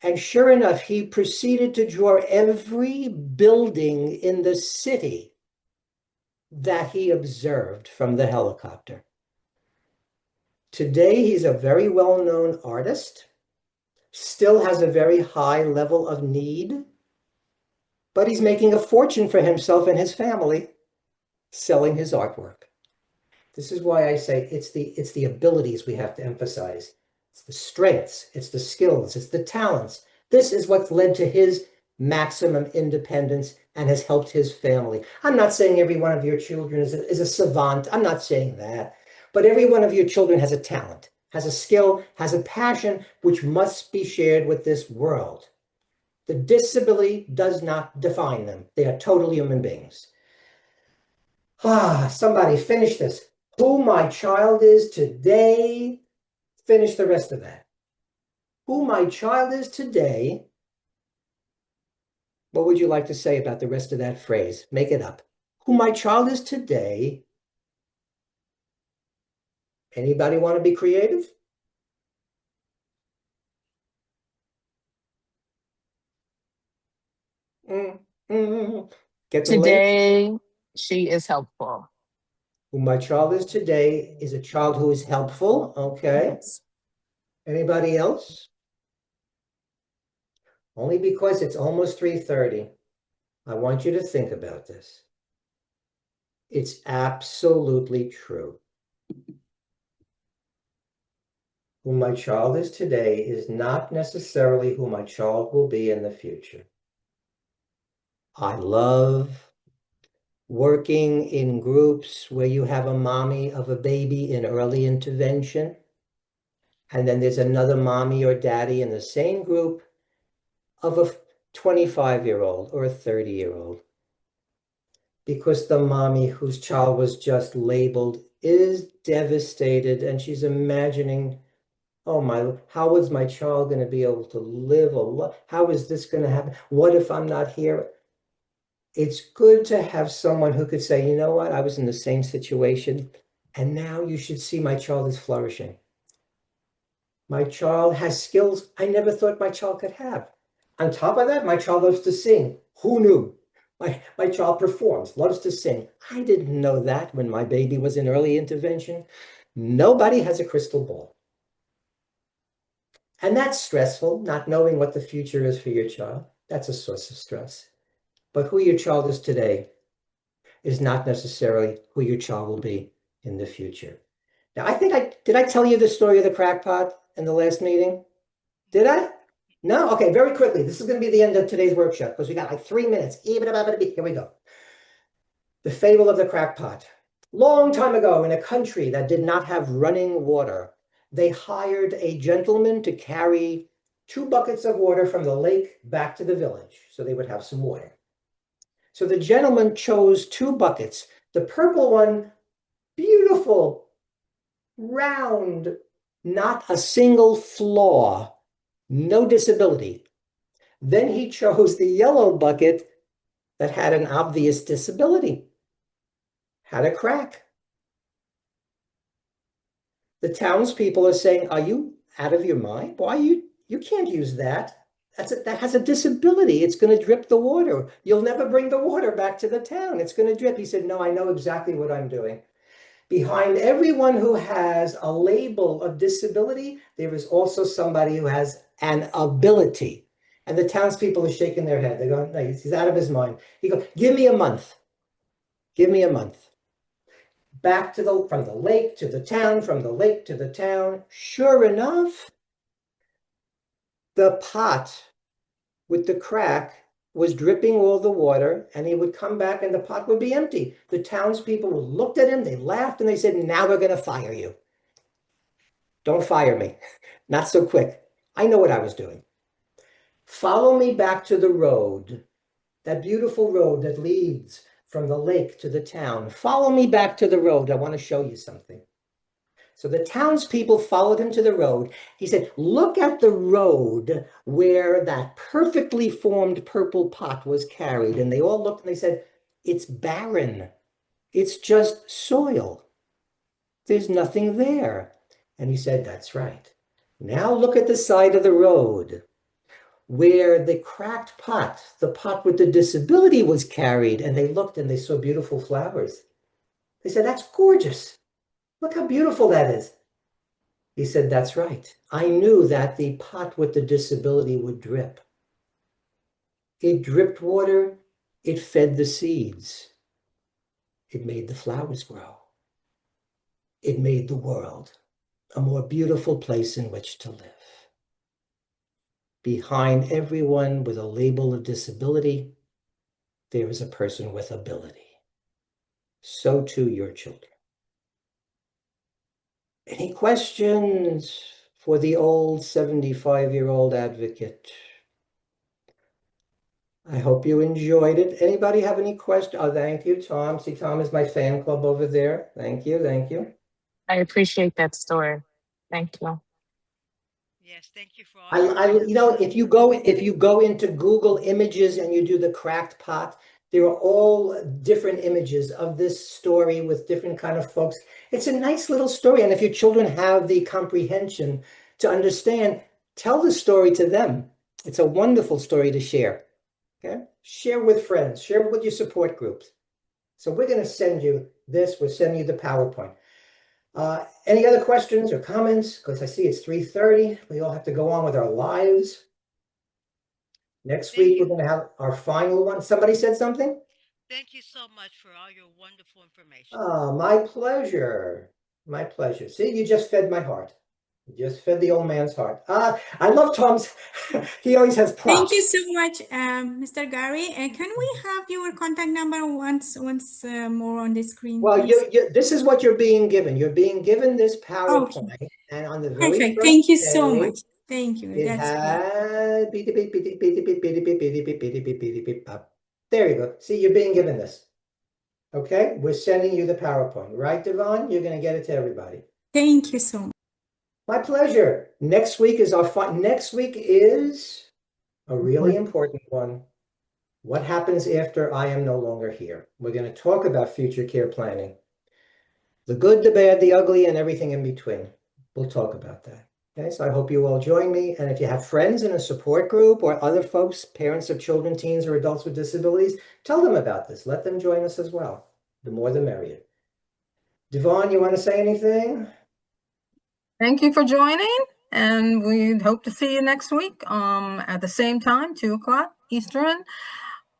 [SPEAKER 2] And sure enough, he proceeded to draw every building in the city that he observed from the helicopter. Today, he's a very well-known artist, still has a very high level of need, but he's making a fortune for himself and his family selling his artwork. This is why I say it's the abilities we have to emphasize. It's the strengths, it's the skills, it's the talents. This is what's led to his maximum independence and has helped his family. I'm not saying every one of your children is a savant. I'm not saying that. But every one of your children has a talent, has a skill, has a passion, which must be shared with this world. The disability does not define them. They are total human beings. Somebody finish this. Who my child is today. Finish the rest of that. Who my child is today. What would you like to say about the rest of that phrase? Make it up. Who my child is today. Anybody want to be creative? Get the
[SPEAKER 13] Today, she is helpful.
[SPEAKER 2] Who my child is today is a child who is helpful. Okay.
[SPEAKER 13] Yes.
[SPEAKER 2] Anybody else? Only because it's almost 3:30. I want you to think about this. It's absolutely true. Who my child is today is not necessarily who my child will be in the future. I love working in groups where you have a mommy of a baby in early intervention, and then there's another mommy or daddy in the same group of a 25-year-old or a 30-year-old. Because the mommy whose child was just labeled is devastated and she's imagining, oh how is my child going to be able to live a life? How is this going to happen? What if I'm not here? It's good to have someone who could say, you know what, I was in the same situation and now you should see my child is flourishing. My child has skills I never thought my child could have. On top of that, my child loves to sing. Who knew? My child performs, loves to sing. I didn't know that when my baby was in early intervention. Nobody has a crystal ball. And that's stressful, not knowing what the future is for your child. That's a source of stress. But who your child is today is not necessarily who your child will be in the future. Now, did I tell you the story of the crackpot in the last meeting? Did I? No? Okay, very quickly. This is going to be the end of today's workshop because we got like 3 minutes. Here we go. The fable of the crackpot. Long time ago, in a country that did not have running water, they hired a gentleman to carry 2 buckets of water from the lake back to the village so they would have some water. So the gentleman chose 2 buckets. The purple one, beautiful, round, not a single flaw, no disability. Then he chose the yellow bucket that had an obvious disability, had a crack. The townspeople are saying, are you out of your mind? Why you can't use that. That has a disability. It's going to drip the water. You'll never bring the water back to the town. It's going to drip. He said, no, I know exactly what I'm doing. Behind everyone who has a label of disability, there is also somebody who has an ability. And the townspeople are shaking their head. They're going, no, he's out of his mind. He goes, give me a month. Give me a month. Back to from the lake to the town, from the lake to the town. Sure enough, the pot with the crack was dripping all the water, and he would come back and the pot would be empty. The townspeople looked at him, they laughed, and they said, now we're going to fire you. Don't fire me. Not so quick. I know what I was doing. Follow me back to the road, that beautiful road that leads from the lake to the town. Follow me back to the road. I want to show you something. So the townspeople followed him to the road. He said, look at the road where that perfectly formed purple pot was carried. And they all looked and they said, it's barren. It's just soil. There's nothing there. And he said, that's right. Now look at the side of the road where the cracked pot, the pot with the disability, was carried. And they looked and they saw beautiful flowers. They said, that's gorgeous. Look how beautiful that is. He said, that's right. I knew that the pot with the disability would drip. It dripped water. It fed the seeds. It made the flowers grow. It made the world a more beautiful place in which to live. Behind everyone with a label of disability, there is a person with ability. So too your children. Any questions for the old 75-year-old advocate? I hope you enjoyed it. Anybody have any questions? Oh, thank you, Tom. See, Tom is my fan club over there. Thank you, thank you.
[SPEAKER 13] I appreciate that story. Thank you.
[SPEAKER 8] Yes, thank you for all your
[SPEAKER 2] You know, if you go into Google Images and you do the cracked pot, there are all different images of this story with different kind of folks. It's a nice little story, and if your children have the comprehension to understand, tell the story to them. It's a wonderful story to share. Okay, share with friends, share with your support groups. So we're going to send you this. We're sending you the PowerPoint. Any other questions or comments? Because I see it's 3:30. We all have to go on with our lives. Next week, we're going to have our final one. Somebody said something?
[SPEAKER 8] Thank you so much for all your wonderful information.
[SPEAKER 2] Oh, my pleasure. My pleasure. See, you just fed my heart. You just fed the old man's heart. I love Tom's. He always has props.
[SPEAKER 14] Thank you so much, Mr. Gary. Can we have your contact number once more on the screen?
[SPEAKER 2] Well, this is what you're being given. You're being given this PowerPoint,
[SPEAKER 14] Okay.
[SPEAKER 2] and on the very
[SPEAKER 14] Perfect.
[SPEAKER 2] first
[SPEAKER 14] Thank you so
[SPEAKER 2] page,
[SPEAKER 14] much. Thank you.
[SPEAKER 2] it
[SPEAKER 14] That's great.
[SPEAKER 2] had there you go. See, you're being given this. Okay, we're sending you the PowerPoint, right, Devon? You're going to get it to everybody.
[SPEAKER 14] Thank you so much.
[SPEAKER 2] My pleasure. Next week is next week is a really important one. What happens after I am no longer here? We're going to talk about future care planning. The good, the bad, the ugly, and everything in between. We'll talk about that. Okay, so I hope you all join me. And if you have friends in a support group or other folks, parents of children, teens, or adults with disabilities, tell them about this. Let them join us as well. The more the merrier. Devon, you want to say anything?
[SPEAKER 1] Thank you for joining, and we hope to see you next week at the same time, 2:00 Eastern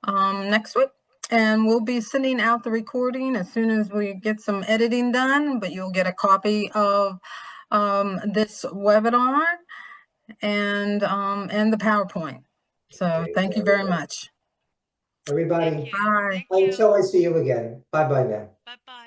[SPEAKER 1] next week. And we'll be sending out the recording as soon as we get some editing done, but you'll get a copy of this webinar and the PowerPoint. So thank you very much.
[SPEAKER 2] Everybody,
[SPEAKER 1] Bye.
[SPEAKER 2] until I see you again. Bye-bye now.
[SPEAKER 8] Bye-bye.